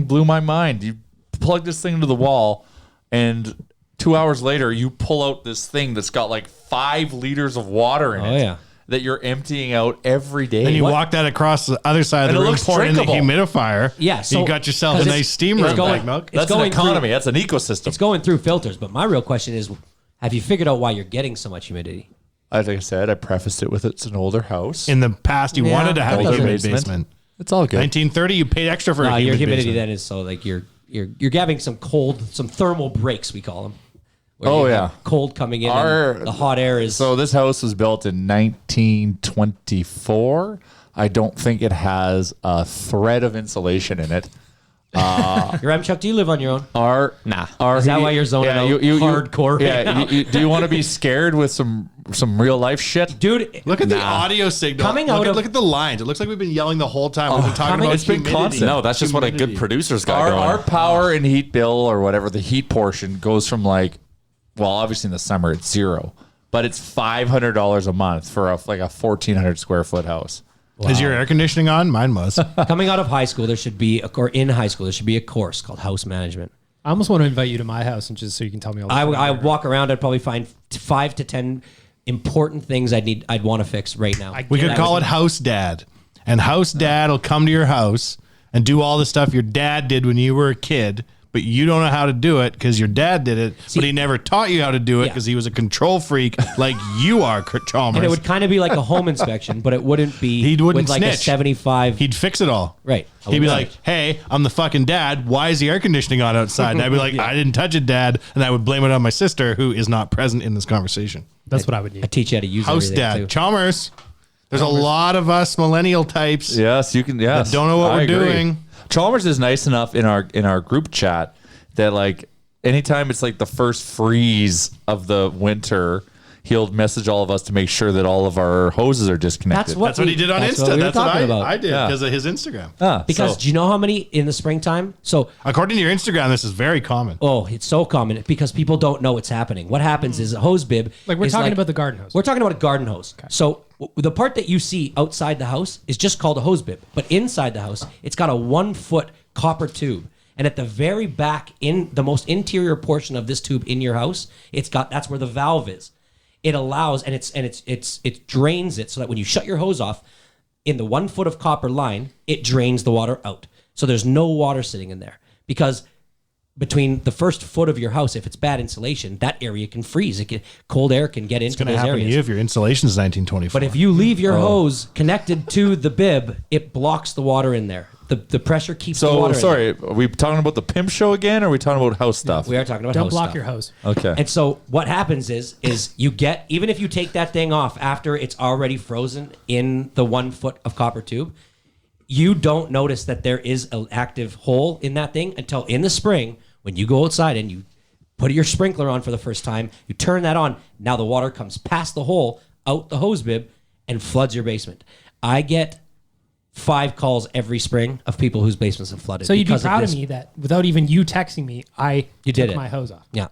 blew my mind. You plug this thing into the wall, and 2 hours later, you pull out this thing that's got like 5 liters of water in it that you're emptying out every day. Then you walk that across the other side of the room, pour it in the humidifier. Yeah, so you got yourself a nice steam room. Milk. That's an economy. That's an ecosystem. It's going through filters. But my real question is, have you figured out why you're getting so much humidity? Like I said, I prefaced it with it's an older house. In the past, you wanted to have a humid basement. It's all good. 1930, you paid extra for a humid your humidity basement. then is so like you're having some thermal breaks, we call them. Cold coming in. The hot air is. So this house was built in 1924. I don't think it has a thread of insulation in it. Chuck, do you live on your own? Is that why you're zoning out hardcore? Do you want to be scared with some real life shit, dude? Look at the audio signal. Look at the lines. It looks like we've been yelling the whole time. We've been talking about it's been constant. No, that's just what a good producer's got going. Our power and heat bill or whatever, the heat portion goes from obviously in the summer it's $0, but it's $500 a month for a 1,400 square foot house. Wow. Is your air conditioning on? Mine was. Coming out of high school, there should be a course called house management. I almost want to invite you to my house and just so you can tell me all. I walk around. I'd probably find 5 to 10 important things I'd want to fix right now. We could call it House Dad, and House Dad will come to your house and do all the stuff your dad did when you were a kid. But you don't know how to do it because your dad did it, but he never taught you how to do it because he was a control freak like you are, Chalmers. And it would kind of be like a home inspection, but it wouldn't be he wouldn't with like snitch. a 75. He'd fix it all. Right. He'd be like, hey, I'm the fucking dad. Why is the air conditioning on outside? And I'd be like, I didn't touch it, Dad. And I would blame it on my sister, who is not present in this conversation. That's what I would need. I teach you how to use House Dad. too. Chalmers. There's a lot of us millennial types. Yes, you can. Yes. That don't know what we're doing. Chalmers is nice enough in our group chat that anytime it's the first freeze of the winter, he'll message all of us to make sure that all of our hoses are disconnected. That's what he did on Insta. That's what I did because of his Instagram. Because do you know how many in the springtime? So according to your Instagram, this is very common. Oh, it's so common because people don't know what's happening. What happens is a hose bib. We're talking about the garden hose. We're talking about a garden hose. Okay. So the part that you see outside the house is just called a hose bib, but inside the house, it's got a 1-foot copper tube. And at the very back, in the most interior portion of this tube in your house, that's where the valve is. It allows it drains it so that when you shut your hose off, in the 1 foot of copper line, it drains the water out. So there's no water sitting in there because between the first foot of your house, if it's bad insulation, that area can freeze. Cold air can get into those areas. It's going to happen to you if your insulation is 1924. But if you leave your hose connected to the bib, it blocks the water in there. The pressure keeps the water in there. Are we talking about the pimp show again, or are we talking about house stuff? We are talking about Don't house block stuff. your hose. Okay. And so what happens is you get, even if you take that thing off after it's already frozen in the 1 foot of copper tube, you don't notice that there is an active hole in that thing until in the spring when you go outside and you put your sprinkler on for the first time, you turn that on, now the water comes past the hole, out the hose bib, and floods your basement. I get 5 calls every spring of people whose basements have flooded. So you'd be proud of me that without even you texting me, I took my hose off. Yeah.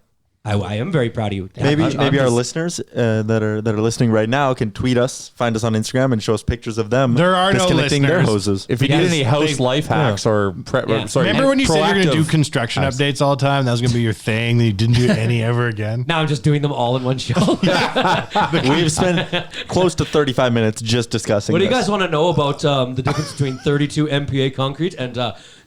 I am very proud of you. Maybe I'm our just- listeners that are listening right now can tweet us, find us on Instagram, and show us pictures of them. There are no disconnecting their listeners. hoses. If you need any house life hacks or sorry, Remember when you said you're going to do proactive- construction updates all the time? That was going to be your thing. That you didn't do any ever again. Now I'm just doing them all in one show. We've spent close to 35 minutes just discussing. What do you this. guys want to know about the difference between 32 MPa concrete and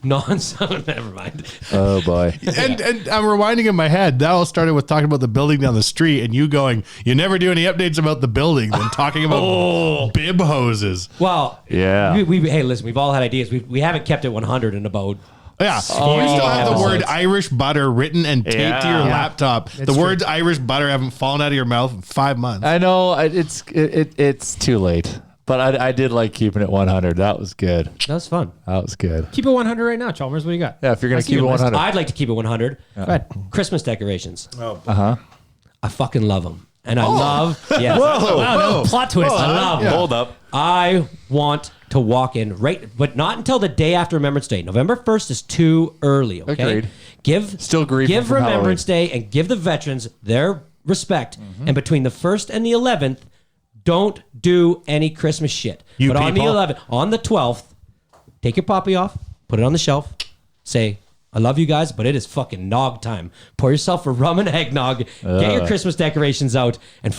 Never mind. Oh boy. And I'm rewinding in my head. That all started with talking about the building down the street, and you going, "You never do any updates about the building." Then talking about bib hoses. Well, Yeah. Hey, listen, we've all had ideas. We haven't kept it 100 in about. Yeah, you still have the word Irish butter written and taped to your laptop. The words Irish butter haven't fallen out of your mouth in 5 months. I know it's too late, but I did like keeping it 100. That was good. That's fun. That was good. Keep it 100 right now, Chalmers. What do you got? Yeah, if you're gonna I see keep it your list. 100. I'd like to keep it 100. Go ahead. Christmas decorations. Uh-huh. I fucking love them. And I love. Yes. Wow, no, plot twist. I love them. Hold up. I want to walk in but not until the day after Remembrance Day. November 1st is too early. Okay. Agreed. Still grieving Give from Remembrance Day and give the veterans their respect. And between the 1st and the 11th, don't do any Christmas shit. You but on the people. 11th, on the 12th, take your poppy off, put it on the shelf, say, I love you guys, but it is fucking nog time. Pour yourself a rum and eggnog, get your Christmas decorations out, and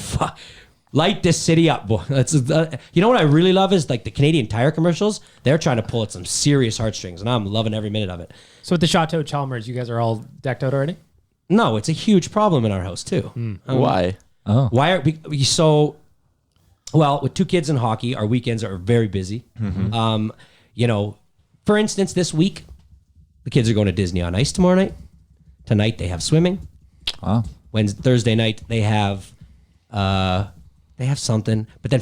light this city up, boy. You know what I really love is like the Canadian Tire commercials. They're trying to pull at some serious heartstrings, and I'm loving every minute of it. So with the Chateau Chalmers, you guys are all decked out already? No, it's a huge problem in our house too. Why? Why are we so? Well, with 2 kids in hockey, our weekends are very busy. You know, for instance, this week the kids are going to Disney on Ice tomorrow night. Tonight they have swimming. Oh. Thursday night they have something. But then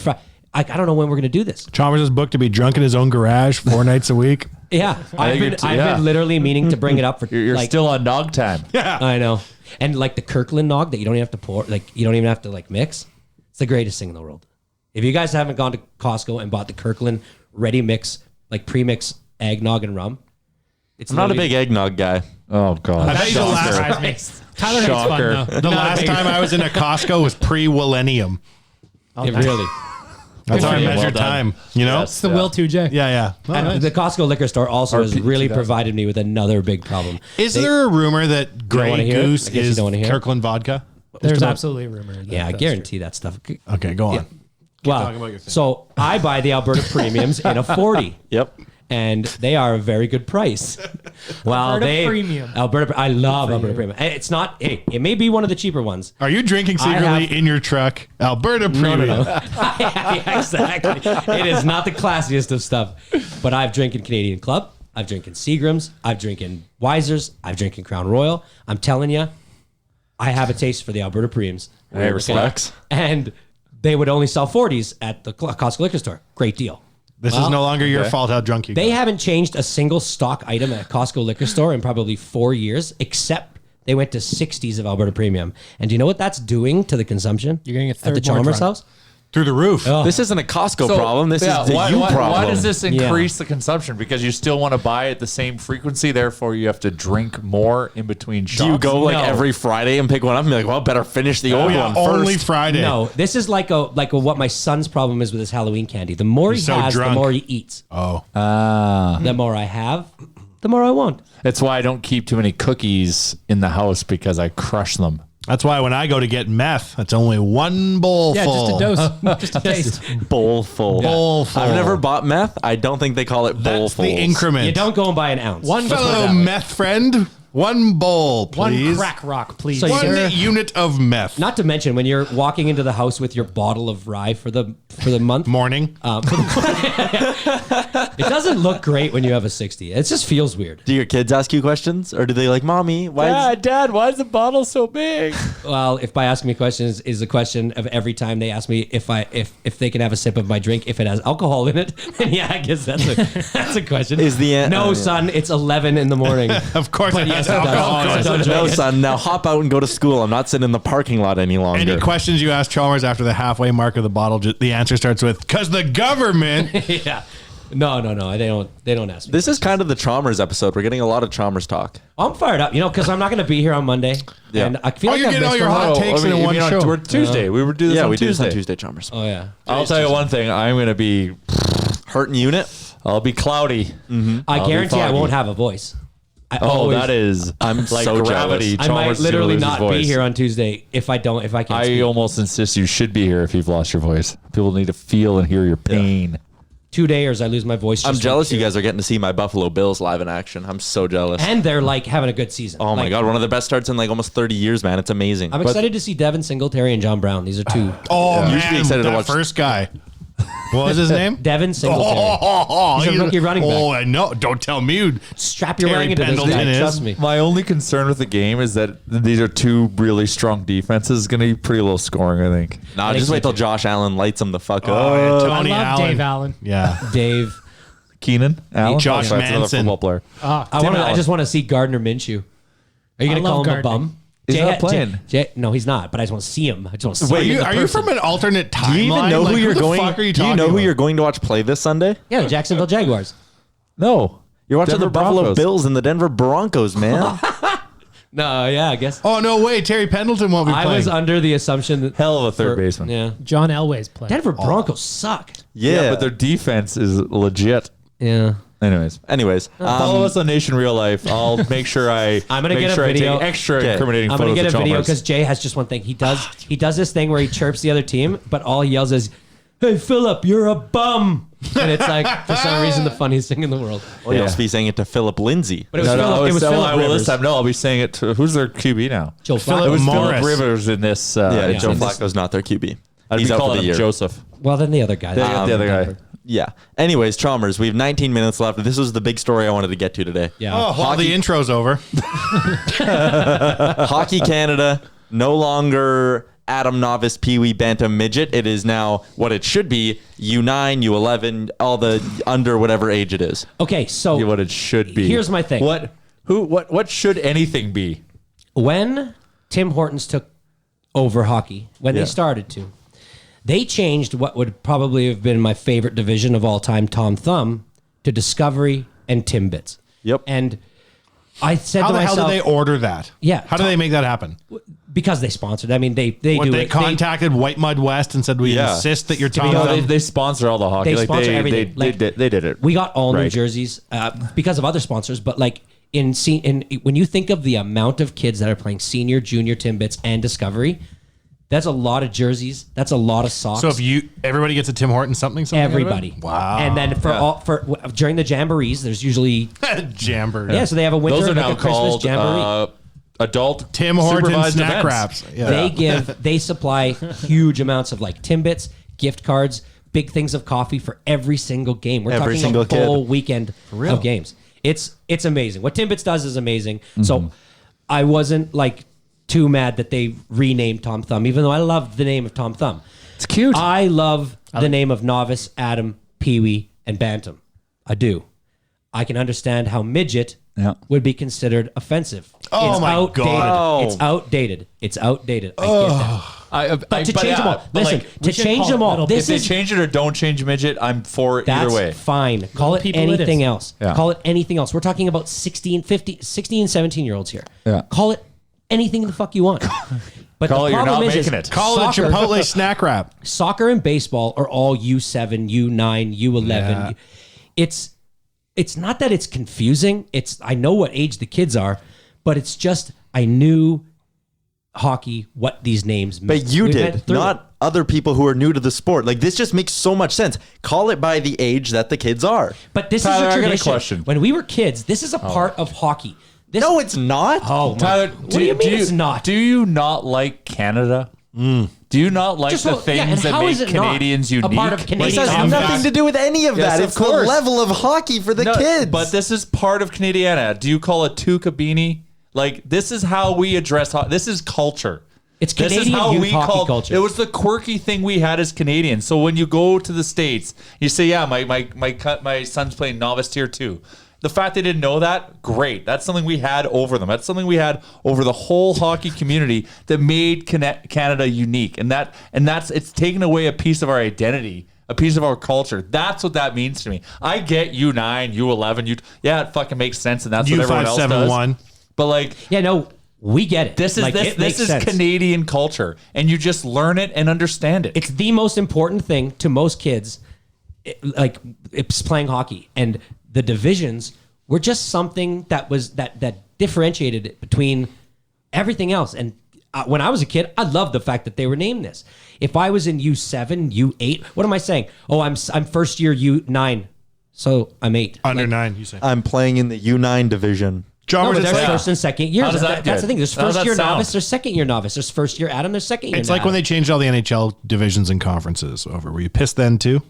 I don't know when we're going to do this. Chalmers is booked to be drunk in his own garage 4 nights a week. Yeah, I've been literally meaning to bring it up for. You're like, still on nog time. Yeah. I know, and like the Kirkland nog that you don't even have to pour, like you don't even have to like mix. It's the greatest thing in the world. If you guys haven't gone to Costco and bought the Kirkland ready mix, like pre-mix eggnog and rum, it's I'm not a literally- big eggnog guy. Oh god. I bet you the last, Surprise me. Tyler hates fun, Shocker. though. the last time I was in a Costco was pre-millennium. It really. That's how I for you. measure Well done. time. You know? It's the Will 2J. Yeah. Oh, And nice. the Costco liquor store also has really 2000. provided me with another big problem. Is there a rumor that wanna Grey hear it? Goose I guess you is don't wanna hear it. Kirkland vodka? There's absolutely a rumor. Yeah, I guarantee that stuff. Okay, go on. Yeah. Well, talking about your thing. so I buy the Alberta Premiums in a 40. Yep. And they are a very good price. Well, Alberta Premium. I love Alberta Premium. It's not. Hey, it may be one of the cheaper ones. Are you drinking I secretly have- in your truck? Alberta Premium. No. Yeah, exactly. It is not the classiest of stuff. But I've drinking Canadian Club. I've drinking Seagrams. I've drinking Wisers. I've drinking Crown Royal. I'm telling you, I have a taste for the Alberta Premiums. Hey, respects. And they would only sell 40s at the Costco liquor store. Great deal. This is no longer your fault how drunk you They got. haven't changed a single stock item at Costco liquor store in probably 4 years, except they went to 60s of Alberta Premium. And do you know what that's doing to the consumption? You're gonna get at the third more Chalmers drunk. house. Through the roof. This isn't a Costco problem. This is the why, you why, problem. Why does this increase the consumption? Because you still want to buy at the same frequency, therefore you have to drink more in between shots. Do you go like No. every Friday and pick one up and be like, well, better finish the old one only first? Friday. No, this is like what my son's problem is with his Halloween candy. The more he He's so has, drunk. the more he eats. Oh. The more I have, the more I want. That's why I don't keep too many cookies in the house because I crush them. That's why when I go to get meth, it's only one bowl Yeah, full. just a dose. Just a taste. Bowl full. Bowl full. I've never bought meth. I don't think they call it bowl That's full. the increment. You don't go and buy an ounce. One Fellow meth friend, one bowl, One please. crack rock, please. So you- One unit of meth. Not to mention when you're walking into the house with your bottle of rye for the month. Morning. It doesn't look great when you have a 60. It just feels weird. Do your kids ask you questions, or do they like, "Mommy, why?" Dad, why is the bottle so big? Well, if by asking me questions is a question of every time they ask me if they can have a sip of my drink if it has alcohol in it, then yeah, I guess that's a question. Is the no, yeah. son? It's 11 in the morning. Of course it yes, has it does. alcohol in it. Don't drink No, it. son. Now hop out and go to school. I'm not sitting in the parking lot any longer. Any questions you ask Chalmers after the halfway mark of the bottle, the answer starts with, because the government. Yeah. No. They don't ask me. This is kind of the Chalmers episode. We're getting a lot of Chalmers talk. I'm fired up, because I'm not going to be here on Monday. Yeah. And I feel like you're I've getting all missed your a lot. hot takes in one show. We're Tuesday. We would do this on We do this Tuesday. on Tuesday, Chalmers. Oh, yeah. I'll tell you one thing. I'm going to be Hurting unit. I'll be cloudy. I be guarantee I foggy. won't have a voice. That is I'm like so gravity. I might Chalmers literally loses not voice. be here on Tuesday if I can't I speak. almost insist you should be here if you've lost your voice. People need to feel and hear your pain. 2 days I lose my voice. I'm just jealous like you guys are getting to see my Buffalo Bills live in action. I'm so jealous. And they're like having a good season. Oh my Like, God, one of the best starts in like almost 30 years, man. It's amazing. I'm excited to see Devin Singletary and John Brown. These are two. Oh, man. You should be excited to that watch- first guy. What was his name? Devin Singletary. He's a rookie running back. Oh, I know. Don't tell me. Strap your Terry wagon to this Pendleton guy. is. Trust me. My only concern with the game is that these are two really strong defenses. It's going to be pretty low scoring, I think. Nah, think just so wait till too. Josh Allen lights him the fuck Oh, yeah, up. Tony I love Allen. Dave Allen. Yeah. Dave. Keenan, Allen, Josh that's another Manson. football player. I just want to see Gardner Minshew. Are you going to I call love him a Gardner. bum? He's not playing. No, he's not. But I just want to see him. I just want to see Are him. you, in are you person. from an alternate timeline? Do you even know Like, who you're the going? fuck are you Do you talking know who about? you're going to watch play this Sunday? Yeah, the Jacksonville Jaguars. No, You're watching Denver the Buffalo Broncos. Bills and the Denver Broncos, man. No, yeah, I guess. Oh, no way. Terry Pendleton won't be I playing. was under the assumption that Hell of a third baseman. Yeah. John Elway's playing. Denver Broncos suck. yeah. but their defense is legit. Yeah. Anyways, follow us on Nation Real Life. I'll make sure I'm gonna make get a sure video. I take extra Okay. incriminating I'm photos gonna get a of video Chalmers. because Jay has just one thing. He does this thing where he chirps the other team, but all he yells is, "Hey Philip, you're a bum," and it's like for some reason the funniest thing in the world. Or you'll be saying it to Philip Lindsay. But it was Philip. It was Philip well, this Rivers. time, no, I'll be saying it to who's their QB now. Joe Philip It Flacco. was Morris. Philip Rivers in this. Yeah, Joe in this- Flacco's not their QB. I'd He's be out for calling the him year. Joseph. Well, then the other guy. The other guy. Yeah. Anyways, Chalmers, we have 19 minutes left. This was the big story I wanted to get to today. Yeah. Oh, well, the intro's over. Hockey Canada, no longer Adam Novice, PeeWee, Bantam, Midget. It is now what it should be, U9, U11, all the under whatever age it is. Okay, so What it should be. Here's my thing. What should anything be? when Tim Hortons took over hockey, when Yeah. they started to, they changed what would probably have been my favorite division of all time, Tom Thumb, to Discovery and Timbits. Yep. And I said How to the hell myself, did they order that? Yeah. How do they make that happen? because they sponsored. I mean, they What, do they it. contacted White Mud West and said, we Yeah. insist that you're be Tom honest, Thumb. They sponsor all the hockey. They sponsor everything. They Like, did it. We got all new Right. jerseys because of other sponsors, but like in when you think of the amount of kids that are playing senior, junior, Timbits, and Discovery, that's a lot of jerseys. That's a lot of socks. So if everybody gets a Tim Hortons something out of it? everybody, Wow. and then during the jamborees, there's usually Jamboree. so they have a winter, Those are like now a Christmas called jamboree. adult Tim Hortons supervised snack events. wraps. Yeah. They supply huge amounts of like Timbits, gift cards, big things of coffee for every single game. We're Every talking single a full kid. weekend of games. It's amazing. What Timbits does is amazing. So I wasn't like too mad that they renamed Tom Thumb, even though I love the name of Tom Thumb. It's cute. I love the name of Novice, Adam, PeeWee, and Bantam. I do. I can understand how midget Yeah. would be considered offensive. Oh It's my outdated. God. It's outdated. It's outdated. I get that. But to change them all, listen, to should change call them it all, little this If is they change it or don't change midget, I'm for that's either way. fine. Call it people it anything is. else. Yeah. Call it anything else. We're talking about 16 and 17-year-olds here. Yeah. Call it anything the fuck you want. But Call the it, you're problem not is making it. Call it Chipotle snack wrap. soccer and baseball are all U7, U9, U11. Yeah. It's not that it's confusing. I know what age the kids are, but it's just I knew hockey what these names meant. But you We went did, through not it. other people who are new to the sport. Like, this just makes so much sense. Call it by the age that the kids are. But this Tyler, I is got a a tradition. question. When we were kids, this is a part of hockey. This, No, it's not. Oh, my- Tyler, what do you mean it's not? Do you not like Canada? Do you not like Just the so- yeah, and things that how make is it not Canadians a unique? part of This Canadian has hockey? nothing to do with any of Yes, that. of It's the course. level of hockey for the No, kids. But this is part of Canadiana. Do you call it tuca beanie? Like, this is how we address this is culture. It's This is Canadian how youth we hockey called culture. It was the quirky thing we had as Canadians. So when you go to the States, you say, "Yeah, my son's playing novice tier 2." The fact they didn't know that, great. That's something we had over them. That's something we had over the whole hockey community that made Canada unique. And that's it's taken away a piece of our identity a piece of our culture. That's what that means to me. I get U9, U11, yeah, it fucking makes sense, and that's what everyone else does. But like, yeah, no, we get it. This is Canadian culture, and you just learn it and understand it. It's the most important thing to most kids. Like it's playing hockey, and the divisions were just something that was that differentiated it between everything else. And when I was a kid, I loved the fact that they were named this. If I was in U7, U8, what am I saying? Oh, I'm first year U9, so I'm 8. Under 9, you say. I'm playing in the U9 division. There's first and second years. That's the thing. There's first year sound? novice. There's second year novice. There's first year Adam. There's second year. It's like when they changed all the NHL divisions and conferences over. Were you pissed then too?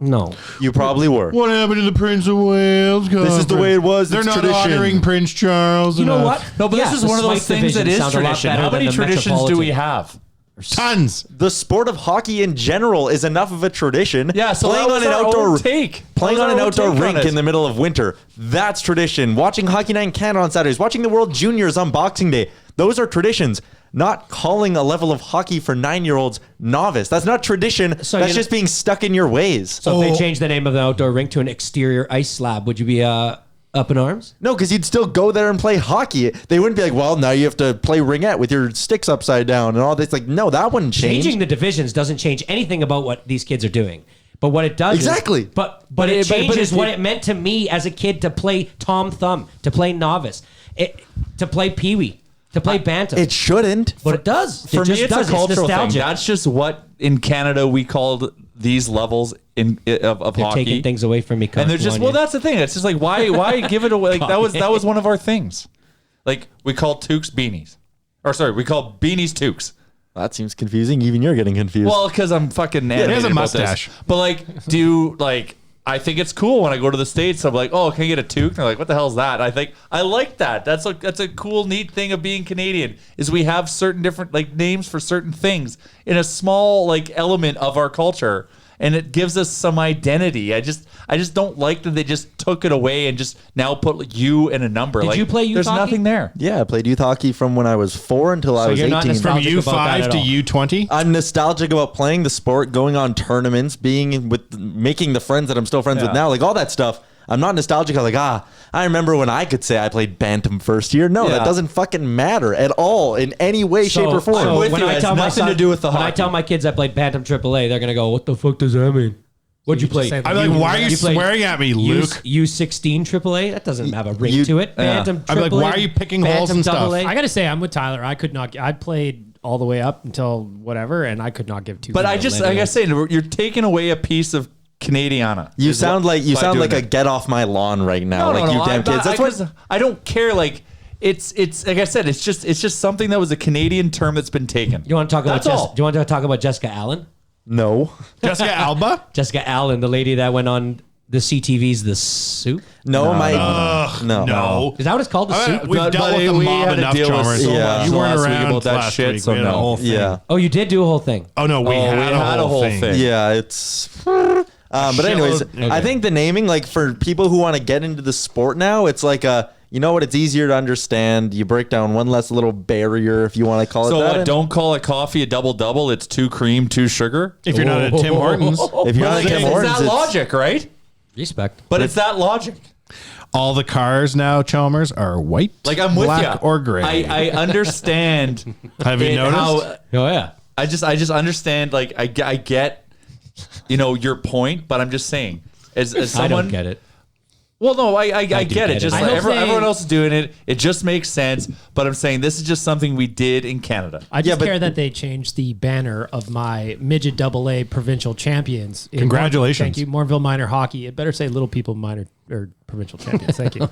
No, You probably were. What happened to the Prince of Wales? This is the way it was. They're It's not tradition. honoring Prince Charles. you know enough. what? No, but Yeah, this is the one of those Smythe things that division is sound a lot tradition. better How than many the traditions do we Metropolitan. have? Tons. The sport of hockey in general is enough of a tradition. Yeah, so playing that on was an our outdoor own take. playing That on was an our own outdoor take on rink it. in the middle of winter. That's tradition. Watching Hockey Night in Canada on Saturdays, watching the World Juniors on Boxing Day. Those are traditions. Not calling a level of hockey for 9-year-olds novice. That's not tradition. So That's just being stuck in your ways. So if they change the name of the outdoor rink to an exterior ice slab, would you be up in arms? No, because you'd still go there and play hockey. They wouldn't be like, well, now you have to play ringette with your sticks upside down and all this. Like, no, that wouldn't change. Changing the divisions doesn't change anything about what these kids are doing. But what it does Exactly. is, but it changes what it meant to me as a kid to play Tom Thumb, to play novice, to play PeeWee, to play bantam. It shouldn't. But it does. For it me, just it's does. a cultural thing. nostalgic. That's just what in Canada we called these levels of They're hockey. taking things away from me. And they're just that's the thing. It's just like why give it away? Like that was one of our things. Like we called toques beanies, or sorry, we called beanies toques. That seems confusing. Even you're getting confused. Well, because I'm fucking he has animated a about mustache. this. But like, I think it's cool when I go to the States. I'm like, oh, can I get a toque? And they're like, what the hell is that? And I think I like that. That's a cool, neat thing of being Canadian is we have certain different like names for certain things in a small like element of our culture. And it gives us some identity. I just don't like that they just took it away and just now put like, you and a number. Did you play youth There's hockey? nothing there. yeah, I played youth hockey from when I was 4 until I was you're not 18. From nostalgic about that U5 at to all. U20. I'm nostalgic about playing the sport, going on tournaments, making the friends that I'm still friends with now, like all that stuff. I'm not nostalgic. I'm like, I remember when I could say I played bantam first year. No, Yeah. that doesn't fucking matter at all in any way, shape, or form. I'm with when you. I It has tell my nothing son, to do with the when I hockey. tell my kids I played Bantam AAA, they're gonna go, "What the fuck does that mean? What'd you just play?" say that. I'm like, why are you played swearing at me, Luke? U16 AAA? That doesn't have a ring you- to it. Bantam I'm like, AAA, why are you picking holes Bantam and stuff? AA. I gotta say, I'm with Tyler. I could not. I played all the way up until whatever, and I could not give two. But I just, like I say, you're taking away a piece of Canadiana. You is sound what- like you by sound doing like a it. get off my lawn right now, like you damn kids. That's what I don't care. Like it's like I said, it's just something that was a Canadian term that's been taken. You want to talk about? That's all. Do you want to talk about Jessica Allen? no, Jessica Alba? Jessica Allen, the lady that went on the CTV's The Soup. no, No. Is that what it's called? The Soup. We've But dealt with the we mob had to enough, deal with Chalmers. so Yeah. much You weren't last week around about that last shit, week. so We had a no. whole thing. Yeah, Oh, you did do a whole thing. Oh, no, we had a whole thing. yeah, it's. But anyways, Shitload- I think the naming, like for people who want to get into the sport now, it's like you know what? It's easier to understand. You break down one less little barrier, if you want to call it So that. what? Don't call a coffee a double. It's 2 cream, 2 sugar. If you're not at Tim Hortons, If you're not Like, at Tim it's Hortons, that it's- logic, right? Respect. But it's that logic. all the cars now, Chalmers, are white, Like I'm with black, you. or gray. I understand. Have you it, noticed? how- Oh yeah. I just understand. Like I get, your point, but I'm just saying, as someone, I don't get it. Well, no, I get get it. it. Just I like hope everyone they- else is doing it. It just makes sense. But I'm saying this is just something we did in Canada. I just but- care that they changed the banner of my midget AA provincial champions. in Congratulations. Thank you, Mornville Minor Hockey. It better say Little People Minor or provincial champions. Thank you.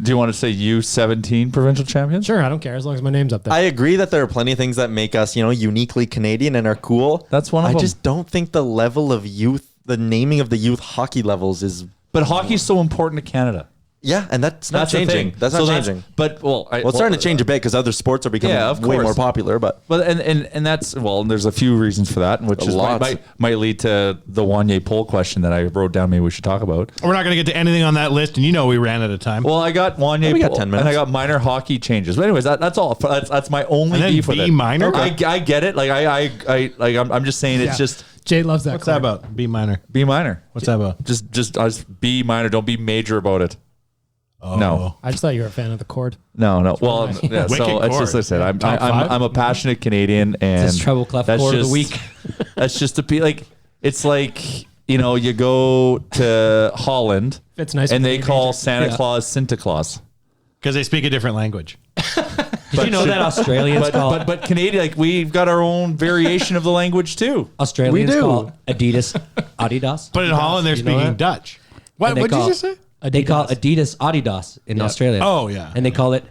Do you want to say U17 provincial champions? Sure, I don't care as long as my name's up there. I agree that there are plenty of things that make us, uniquely Canadian and are cool. That's one of them. I just don't think the level of youth, the naming of the youth hockey levels is. But hockey's so important to Canada. Yeah, and that's not the changing. thing. That's So not changing. But It's starting to change a bit because other sports are becoming Yeah, of way course. more popular. But But and that's and there's a few reasons for that, which is Lots. might lead to the Wanye poll question that I wrote down. Maybe we should talk about. We're not going to get to anything on that list, and we ran out of time. Well, I got Wanye. we got poll, 10 minutes. and I got minor hockey changes. But anyways, that's all. That's my only And then beef with B it. minor? I get it. Like I'm just saying it's just Jay loves that. What's that about? B minor. B minor. What's that about? Just B minor. Don't be major about it. Oh. No. I just thought you were a fan of the chord. No. Well, yeah, Wicked so it's just chord. listen. I'm Top five? I'm a passionate Canadian, and This treble clef chord of the week. That's just to be like. It's like you go to Holland, It's nice and with they the call major. Santa Claus Santa Claus. Because they speak a different language. Did you know that Australians call But Canadian, like we've got our own variation of the language too. Australians We do. call Adidas Adidas? But in Holland, they're You know speaking that? Dutch. What And they did you call- just say? They call Adidas Adidas in Australia. Oh, yeah. And they call it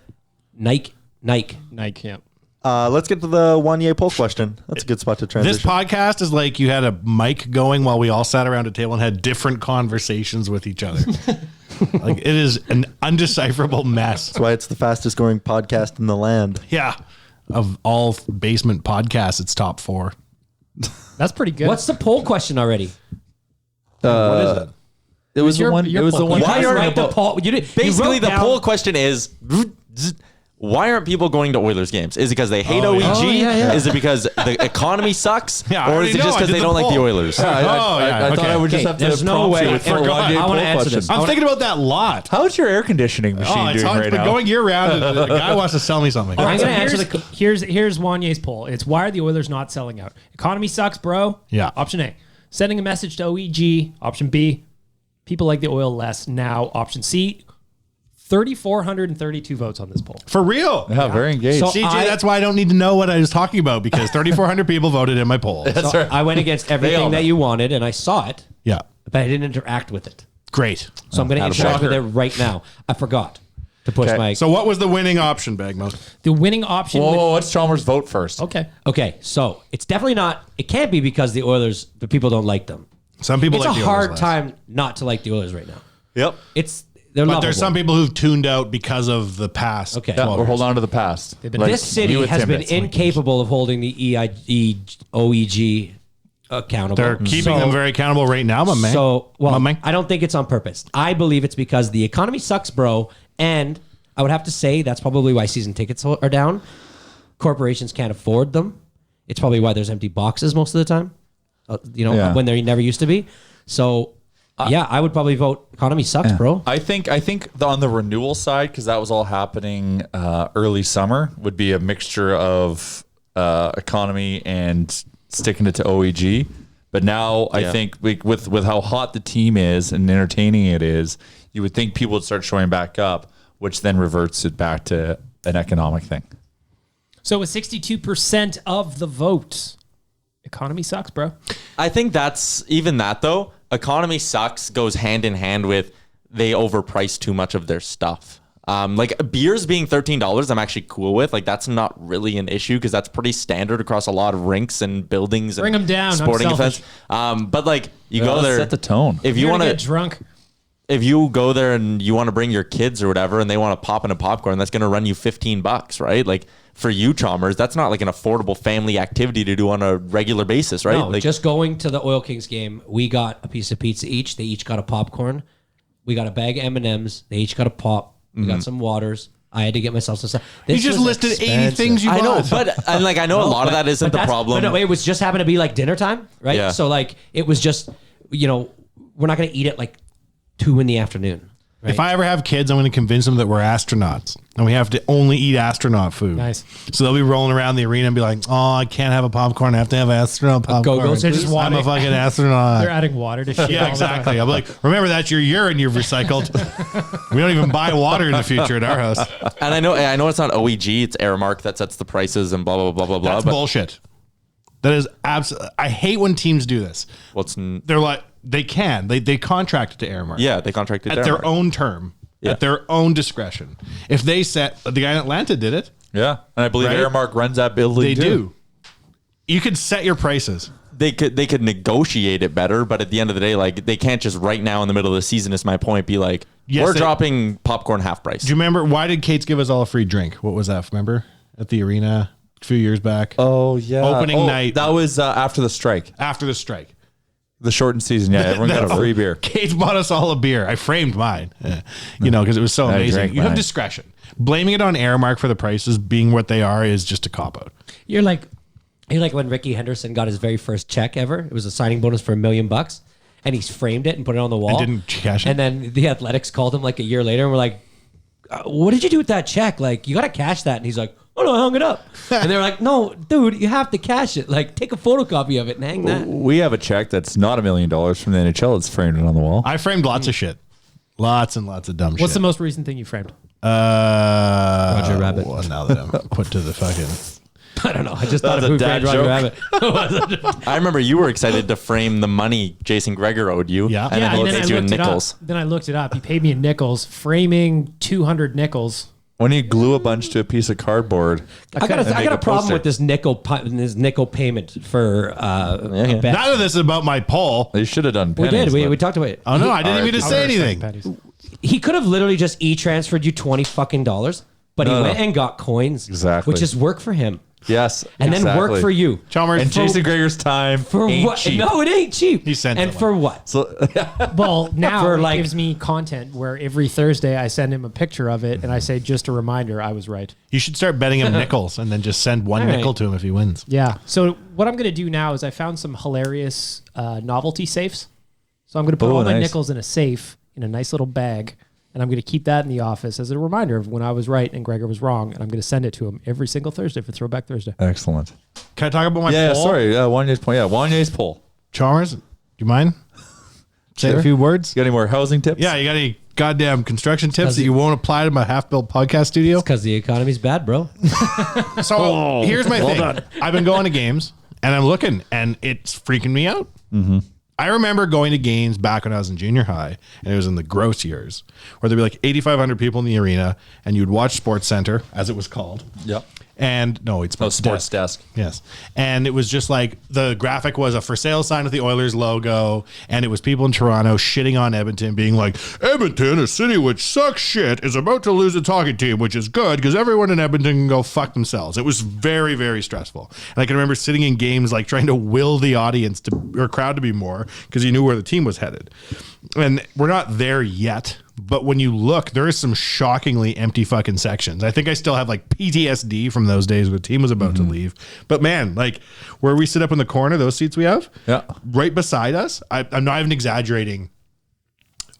Nike. Nike, yeah. Let's get to the Wanye poll question. That's a good spot to transition. This podcast is like you had a mic going while we all sat around a table and had different conversations with each other. Like it is an undecipherable mess. That's why it's the fastest growing podcast in the land. Yeah. Of all basement podcasts, it's top 4. That's pretty good. What's the poll question already? What is it? It was your- the one. your It was the poll. one. Why You are write the poll. You did, Basically, you the wrote down- poll question is: why aren't people going to Oilers games? Is it because they hate Oh, OEG? yeah. Oh, yeah, yeah. Is it because the economy sucks? Yeah, I or already is it know. just I because did they the don't like the poll. Oilers? Oh, yeah. I thought Okay. I would just Okay, have to there's no prompt way. you with I the forgot. Wanye I wanna poll answer question. this. I'm thinking about that lot. How's your air conditioning machine It's doing hot. right It's been now? going year round. And the guy wants to sell me something. All right, I'm so gonna answer here's Wanye's poll. It's why are the Oilers not selling out? Economy sucks, bro. Yeah. Option A. Sending a message to OEG. Option B. People like the oil less now. Option C. 3,432 votes on this poll. For real. Yeah, very engaged. So- CJ, I- that's why I don't need to know what I was talking about because 3,400 people voted in my poll. So I went against everything that you wanted, and I saw it, Yeah. but I didn't interact with it. Great. So I'm going to interact with it right now. I forgot to push my. So what was the winning option, Bagmo? The winning option. Whoa, let's Chalmers vote first. Okay. Okay, so it's definitely not. It can't be because the Oilers, the people don't like them. Some people It's like a the hard Oilers less. time not to like the Oilers right now. Yep. They're But lovable. there's some people who've tuned out because of the past. Okay. Yeah, 12 we're years. holding on to the past. been- Like This city you with has been Timbits. incapable of holding the OEG accountable. They're keeping So- them very accountable right now, my man. So, well, My man. I don't think it's on purpose. I believe it's because the economy sucks, bro. And I would have to say that's probably why season tickets are down. Corporations can't afford them. It's probably why there's empty boxes most of the time. Yeah. When there never used to be. So, yeah, I would probably vote economy sucks, bro. I think on the renewal side, because that was all happening early summer, would be a mixture of economy and sticking it to OEG. But now I think with how hot the team is and entertaining it is, you would think people would start showing back up, which then reverts it back to an economic thing. So with 62% of the vote, economy sucks, bro. I think that's even that though. Economy sucks goes hand in hand with they overprice too much of their stuff. Like beers being $13, I'm actually cool with. Like that's not really an issue because that's pretty standard across a lot of rinks and buildings. Bring and 'em down, I'm Sporting selfish. events. But like you go Let's there, set the tone. If you You're want gonna to get drunk. if you go there and you want to bring your kids or whatever and they want to pop in a popcorn, that's going to run you $15, right? Like for you, Chalmers, that's not like an affordable family activity to do on a regular basis, right? No, like, just going to the Oil Kings game, we got a piece of pizza each. They each got a popcorn. We got a bag of M&Ms. They each got a pop. We got some waters. I had to get myself some stuff. You This just was listed 80 expensive. things you I know, bought. but and like I know a lot of that isn't the that's- problem. But no, it was just happened to be like dinner time, right? Yeah. So like it was just, we're not going to eat it like 2 in the afternoon. Right? If I ever have kids, I'm going to convince them that we're astronauts and we have to only eat astronaut food. Nice. So they'll be rolling around the arena and be like, "Oh, I can't have a popcorn. I have to have astronaut popcorn. Go-Go, so just I'm a wanting- fucking astronaut." They're adding water to shit. Yeah, all the time. exactly. I'm like, remember that's your urine you've recycled. We don't even buy water in the future at our house. And I know it's not OEG, it's Airmark that sets the prices and blah blah blah blah blah. That's but bullshit. That is absolutely. I hate when teams do this. They're like, they contract it to Airmark. Yeah, they contracted at their own term, at their own discretion. If they set, the guy in Atlanta did it. Yeah, and I believe Right? Airmark runs that building. They too. do. You could set your prices. They could negotiate it better, but at the end of the day, like they can't just right now in the middle of the season, is my point, be like, Yes, we're they- dropping popcorn half price. Do you remember why did Kate's give us all a free drink? What was that? Remember at the arena a few years back? Oh yeah, Opening night. That was after the strike, After the strike. the shortened season. Yeah, everyone got a free beer. Kate bought us all a beer. I framed mine, because it was so I amazing. drank You have mine. discretion. Blaming it on Airmark for the prices being what they are is just a cop out. You're like, You like when Ricky Henderson got his very first check ever? It was a signing bonus for $1 million, and he's framed it and put it on the wall. And didn't cash it? And then the Athletics called him like a year later and were like, "What did you do with that check? Like, you got to cash that." And he's like, "Oh no, I hung it up." And they were like, "No, dude, you have to cash it. Like, take a photocopy of it and hang that." We have a check that's not $1 million from the NHL. It's framed on the wall. I framed lots of shit. Lots and lots of dumb shit. What's the most recent thing you framed? Roger Rabbit. Well, now that I'm put to the fucking... I don't know. I just thought That's of a who dad framed Roger joke. Rabbit. I remember you were excited to frame the money Jason Gregor owed you. Yeah. And then he paid you in nickels. Then I looked it up. He paid me in nickels, framing 200 nickels. When you glue a bunch to a piece of cardboard, I got a problem with this nickel payment for a bet. None of this is about my poll. they should have done We pennies. did. but- We talked about it. Oh, no, I didn't even say anything. Patties. He could have literally just e-transferred you $20, but he No, went no. and got coins, Exactly. which is work for him, Yes. and then work exactly. for you. Chalmers. And Jason Gregor's time For ain't what? cheap. No, it ain't cheap. He sent and someone. for what? So, Well, now For it like- gives me content where every Thursday I send him a picture of it and I say, just a reminder, I was right. You should start betting him nickels and then just send one All right. nickel to him if he wins. Yeah. So what I'm going to do now is I found some hilarious novelty safes. So I'm going to put Oh, all my nice. nickels in a safe in a nice little bag. And I'm going to keep that in the office as a reminder of when I was right and Gregor was wrong. And I'm going to send it to him every single Thursday for Throwback Thursday. excellent. Can I talk about my Yeah, poll? sorry. Wanya's point. Yeah, Wanya's poll. Chalmers, do you mind? Say Sure. a few words? You got any more housing tips? Yeah, you got any goddamn construction tips that you won't apply to my half-built podcast studio? Because the economy's bad, bro. So here's my thing. I've been going to games and I'm looking and it's freaking me out. Mm-hmm. I remember going to games back when I was in junior high and it was in the gross years where there'd be like 8,500 people in the arena and you'd watch Sports Center, as it was called. Yep. And no, it's Sports desk. Yes. And it was just like the graphic was a for sale sign with the Oilers logo. And it was people in Toronto shitting on Edmonton, being like, Edmonton, a city which sucks shit, is about to lose its hockey team, which is good because everyone in Edmonton can go fuck themselves. It was very, very stressful. And I can remember sitting in games like trying to will the audience to or crowd to be more because you knew where the team was headed. And we're not there yet. But when you look, there is some shockingly empty fucking sections. I think I still have like PTSD from those days where the team was about to leave. But man, like where we sit up in the corner, those seats we have, Yeah. right beside us, I'm not even exaggerating,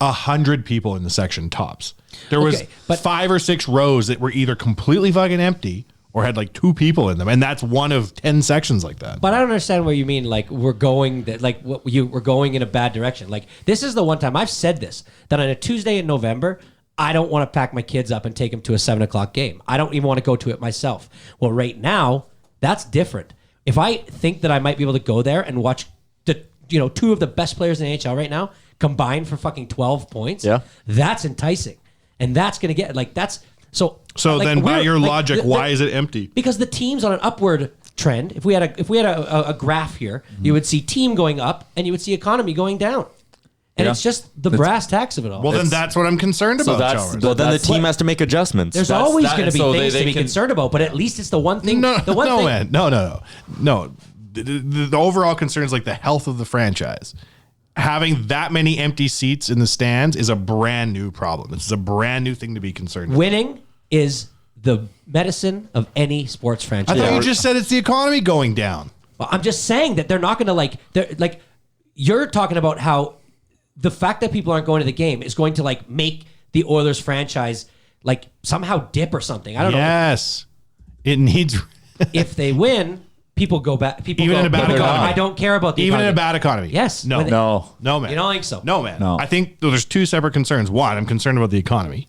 100 people in the section tops. There was Okay, but- 5 or 6 rows that were either completely fucking empty or had like 2 people in them. And that's one of 10 sections like that. But I don't understand what you mean. Like we're going we're going in a bad direction. Like this is the one time I've said this that on a Tuesday in November, I don't want to pack my kids up and take them to a 7:00 game. I don't even want to go to it myself. Well, right now that's different. If I think that I might be able to go there and watch the 2 of the best players in the NHL right now combined for fucking 12 points, Yeah. that's enticing, and that's gonna get like that's so. So like, then by we're- your like, logic, the- why is it empty? Because the team's on an upward trend. If we had a graph here, you would see team going up and you would see economy going down. And Yeah. it's just the brass tacks of it all. Well, then that's what I'm concerned about, Chalmers. Well, then the That's team what- has to make adjustments. there's that's- always that- going to be so things they to be can- concerned about, but at least it's the one thing. No, the one no, thing. man. No. The overall concern is like the health of the franchise. Having that many empty seats in the stands is a brand new problem. This is a brand new thing to be concerned with. Winning is the medicine of any sports I franchise. thought you just said it's the economy going down. Well, I'm just saying that they're not going to they're like, you're talking about how the fact that people aren't going to the game is going to like make the Oilers franchise like somehow dip or something. I don't know. Yes. It needs... If they win, people go back. People Even go, in a bad people go, economy. I don't care about the Even in a economy. bad economy. Yes. No. When they- No. No, man. You don't think so? No, man. No. I think there's 2 separate concerns. One, I'm concerned about the economy,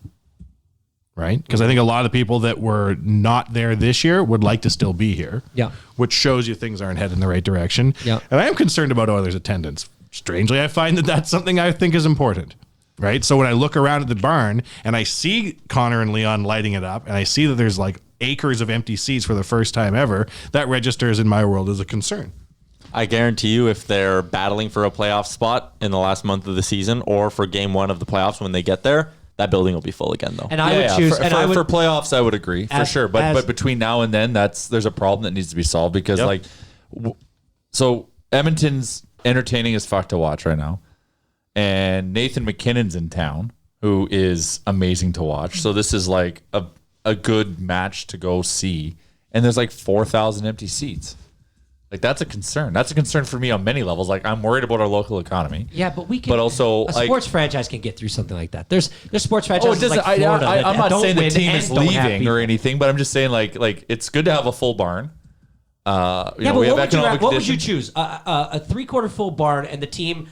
right? Because I think a lot of the people that were not there this year would like to still be here. Yeah. Which shows you things aren't headed in the right direction. Yeah. And I am concerned about Oilers attendance. Strangely, I find that that's something I think is important, right? So when I look around at the barn and I see Connor and Leon lighting it up and I see that there's like acres of empty seats for the first time ever, that registers in my world as a concern. I guarantee you, if they're battling for a playoff spot in the last month of the season or for game 1 of the playoffs when they get there, that building will be full again, though. And I would choose. For, and for, I would. for playoffs, I would agree for As- sure. But as- but between now and then, there's a problem that needs to be solved because Yep. so Edmonton's entertaining as fuck to watch right now, and Nathan McKinnon's in town, who is amazing to watch. So this is like a good match to go see, and there's like 4,000 empty seats. Like that's a concern. That's a concern for me on many levels. Like I'm worried about our local economy. Yeah, but we can. But also, a like, sports franchise can get through something like that. There's sports Oh, franchises it doesn't. like Florida. I'm not saying the win team and is don't have leaving people. or anything, but I'm just saying like it's good to have a full barn. Yeah, Know, but we have what economic would you conditions. choose? A 3/4 full barn and the team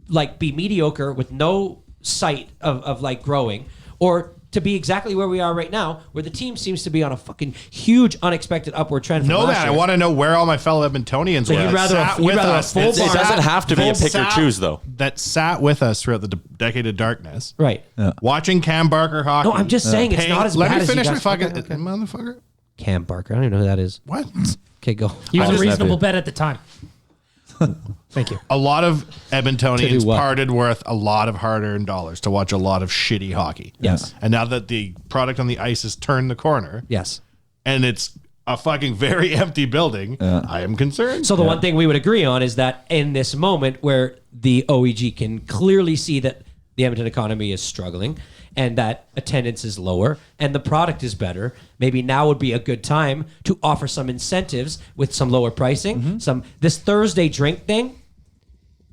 like be mediocre with no sight of like growing, or to be exactly where we are right now, where the team seems to be on a fucking huge, unexpected upward trend. From Know last that. I year. want to know where all my fellow Edmontonians So were. you'd that rather sat you'd with rather a us. full It's- barn. It doesn't have to be a pick or sat- choose, though. That sat with us throughout the decade of darkness. Right. Watching Cam Barker hockey. No, I'm just saying it's not as Let bad me as you finish my guys- fucking okay. motherfucker. Cam Barker. I don't even know who that is. What? Okay, go. He was I a just reasonable never- bet at the time. Thank you. A lot of To Edmontonians do what? parted worth a lot of hard-earned dollars to watch a lot of shitty hockey. Yes. And now that the product on the ice has turned the corner, Yes. and it's a fucking very empty building, I am concerned. So the one thing we would agree on is that in this moment where the OEG can clearly see that the Edmonton economy is struggling and that attendance is lower and the product is better, maybe now would be a good time to offer some incentives with some lower pricing. This Thursday drink thing,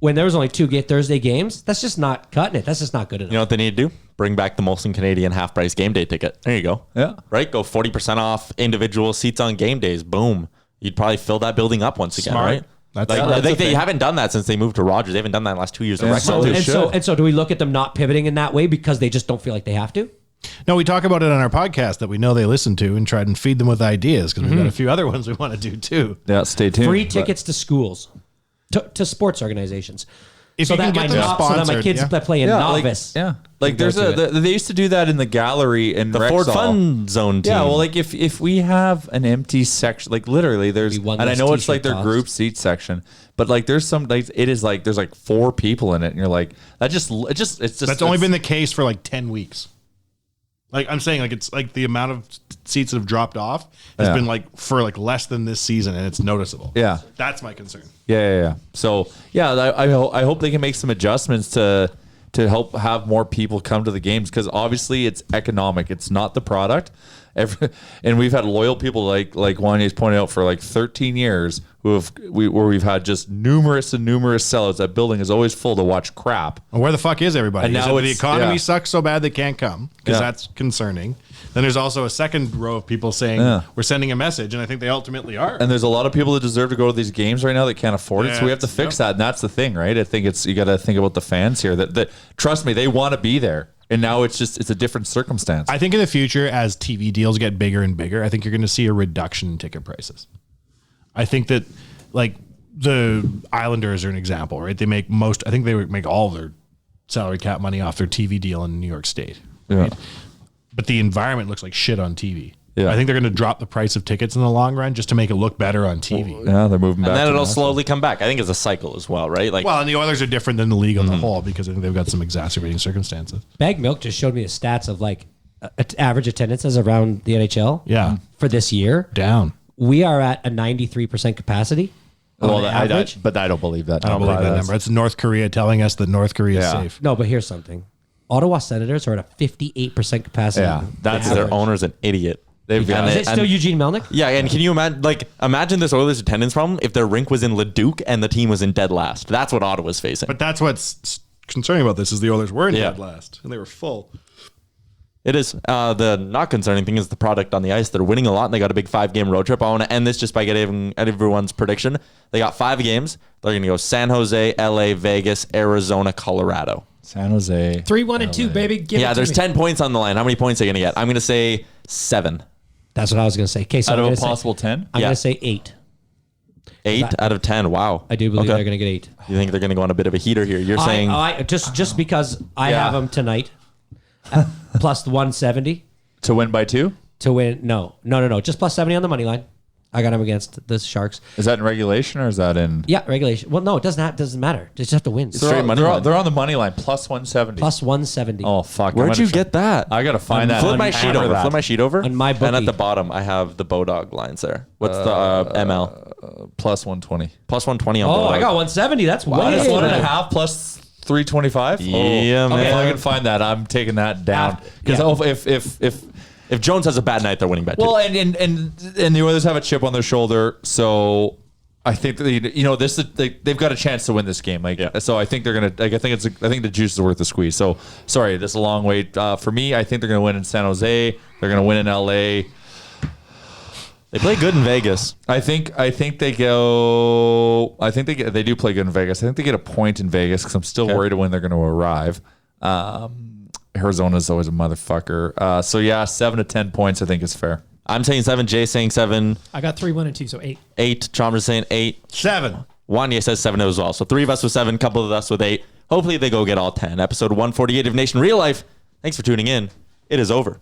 when there was only 2 Thursday games, that's just not cutting it. That's just not good enough. You know what they need to do? Bring back the Molson Canadian half price game day ticket. There you go. Yeah. Right? Go 40% off individual seats on game days. Boom. You'd probably fill that building up once again, Smart. right? That's Like, smart. I think the they thing. haven't done that since they moved to Rogers. They haven't done that in the last 2 years. Of Rec So, Mall, too. and so do we look at them not pivoting in that way because they just don't feel like they have to? No, we talk about it on our podcast that we know they listen to and try and feed them with ideas because we've got a few other ones we want to do too. Yeah, stay tuned. Free But- tickets to schools, to sports organizations. If so you can that get my them so that my sponsored, kids yeah. that play in Novice. Like can there's go to they used to do that in the gallery in The Ford Rexall. Fun Zone team. Yeah, well, like if we have an empty section, like literally there's, Maybe one and I less know it's like t-shirt their group seat section, but like there's some, like it is like there's like 4 people in it, and you're like it's just That's only been the case for like 10 weeks. Like I'm saying, like it's like the amount of seats that have dropped off has Yeah. been like for like less than this season, and it's noticeable. Yeah. That's my concern. Yeah. So yeah, I hope they can make some adjustments to help have more people come to the games because obviously it's economic. It's not the product. And we've had loyal people like Wanya's pointed out for like 13 years where we've had just numerous and numerous sellouts. That building is always full to watch crap. Well, where the fuck is everybody? And Is now it the it's- economy yeah. sucks so bad they can't come because Yeah. that's concerning. Then there's also a second row of people saying we're sending a message, and I think they ultimately are. And there's a lot of people that deserve to go to these games right now that can't afford it. So we have to Yeah, fix that. And that's the thing, right? I think you got to think about the fans here that trust me, they want to be there. And now it's a different circumstance. I think in the future, as TV deals get bigger and bigger, I think you're going to see a reduction in ticket prices. I think that, like, the Islanders are an example, right? They make I think they make all of their salary cap money off their TV deal in New York State. Right? Yeah. But the environment looks like shit on TV. Yeah. I think they're going to drop the price of tickets in the long run just to make it look better on TV. Yeah, they're moving back. And then to it'll that. slowly come back. I think it's a cycle as well, right? Like, Well, and the Oilers are different than the league on the whole because I think they've got some exacerbating circumstances. Bag Milk just showed me the stats of like average attendances around the NHL. Yeah. For this year, Down. we are at a 93% capacity. on average. But I don't believe that. I don't believe that number. It's North Korea telling us that North Korea is Yeah. safe. No, but here's something. Ottawa Senators are at a 58% capacity. Yeah, that's The their average. owner's an idiot. They've And got Is it still Eugene Melnick? Yeah, and can you imagine this Oilers attendance problem if their rink was in Leduc and the team was in dead last? That's what Ottawa's facing. But that's what's concerning about this is the Oilers were in Yeah. dead last and they were full. It is. The not concerning thing is the product on the ice. They're winning a lot, and they got a big 5-game road trip. I want to end this just by getting everyone's prediction. They got 5 games. They're going to go San Jose, LA, Vegas, Arizona, Colorado. San Jose. 3-1 and 2, baby. Give Yeah, it to there's me. 10 points on the line. How many points are you going to get? I'm going to say 7. That's what I was going to say. Okay, so Out I'm of going a to say, possible 10? I'm Yeah. going to say 8. 8 out of 10. Wow. I do believe Okay. they're going to get 8. You think they're going to go on a bit of a heater here? You're saying I just because I Yeah. have them tonight, plus the 170 To win by 2? to win. No, just plus 70 on the money line. I got them against the Sharks. Is that in regulation or is that in? Yeah, regulation. Well, no, it doesn't matter. They just have to win. Straight money line. They're on the money line, plus 170. Plus 170. Oh, fuck. where'd you get that? I got to find that. Flip my sheet Hammer over. that. Flip my sheet over. On my And bookie. at the bottom, I have the Bodog lines there. What's the ML? Plus 120. Plus 120 on Oh, Bodog. I got 170. That's way Minus one and a better. half plus 325. Yeah, Okay, man. if I can find that, I'm taking that down because Yeah. If Jones has a bad night, they're winning by 2. well, and the Oilers have a chip on their shoulder, so I think that, they've got a chance to win this game. So I think they're gonna. I think the juice is worth the squeeze. So sorry, this is a long wait for me. I think they're gonna win in San Jose. They're gonna win in LA. They play good in Vegas. I think they go. I think they do play good in Vegas. I think they get a point in Vegas because I'm still worried when they're going to arrive. Arizona's always a motherfucker. So yeah, 7 to 10 points I think is fair. I'm saying 7. Jay saying 7. I got 3, 1, and 2, so 8. 8. Chalmers saying 8. 7. Wanye says 7 as well. So 3 of us with 7, couple of us with 8. Hopefully they go get all 10. Episode 148 of Nation Real Life. Thanks for tuning in. It is over.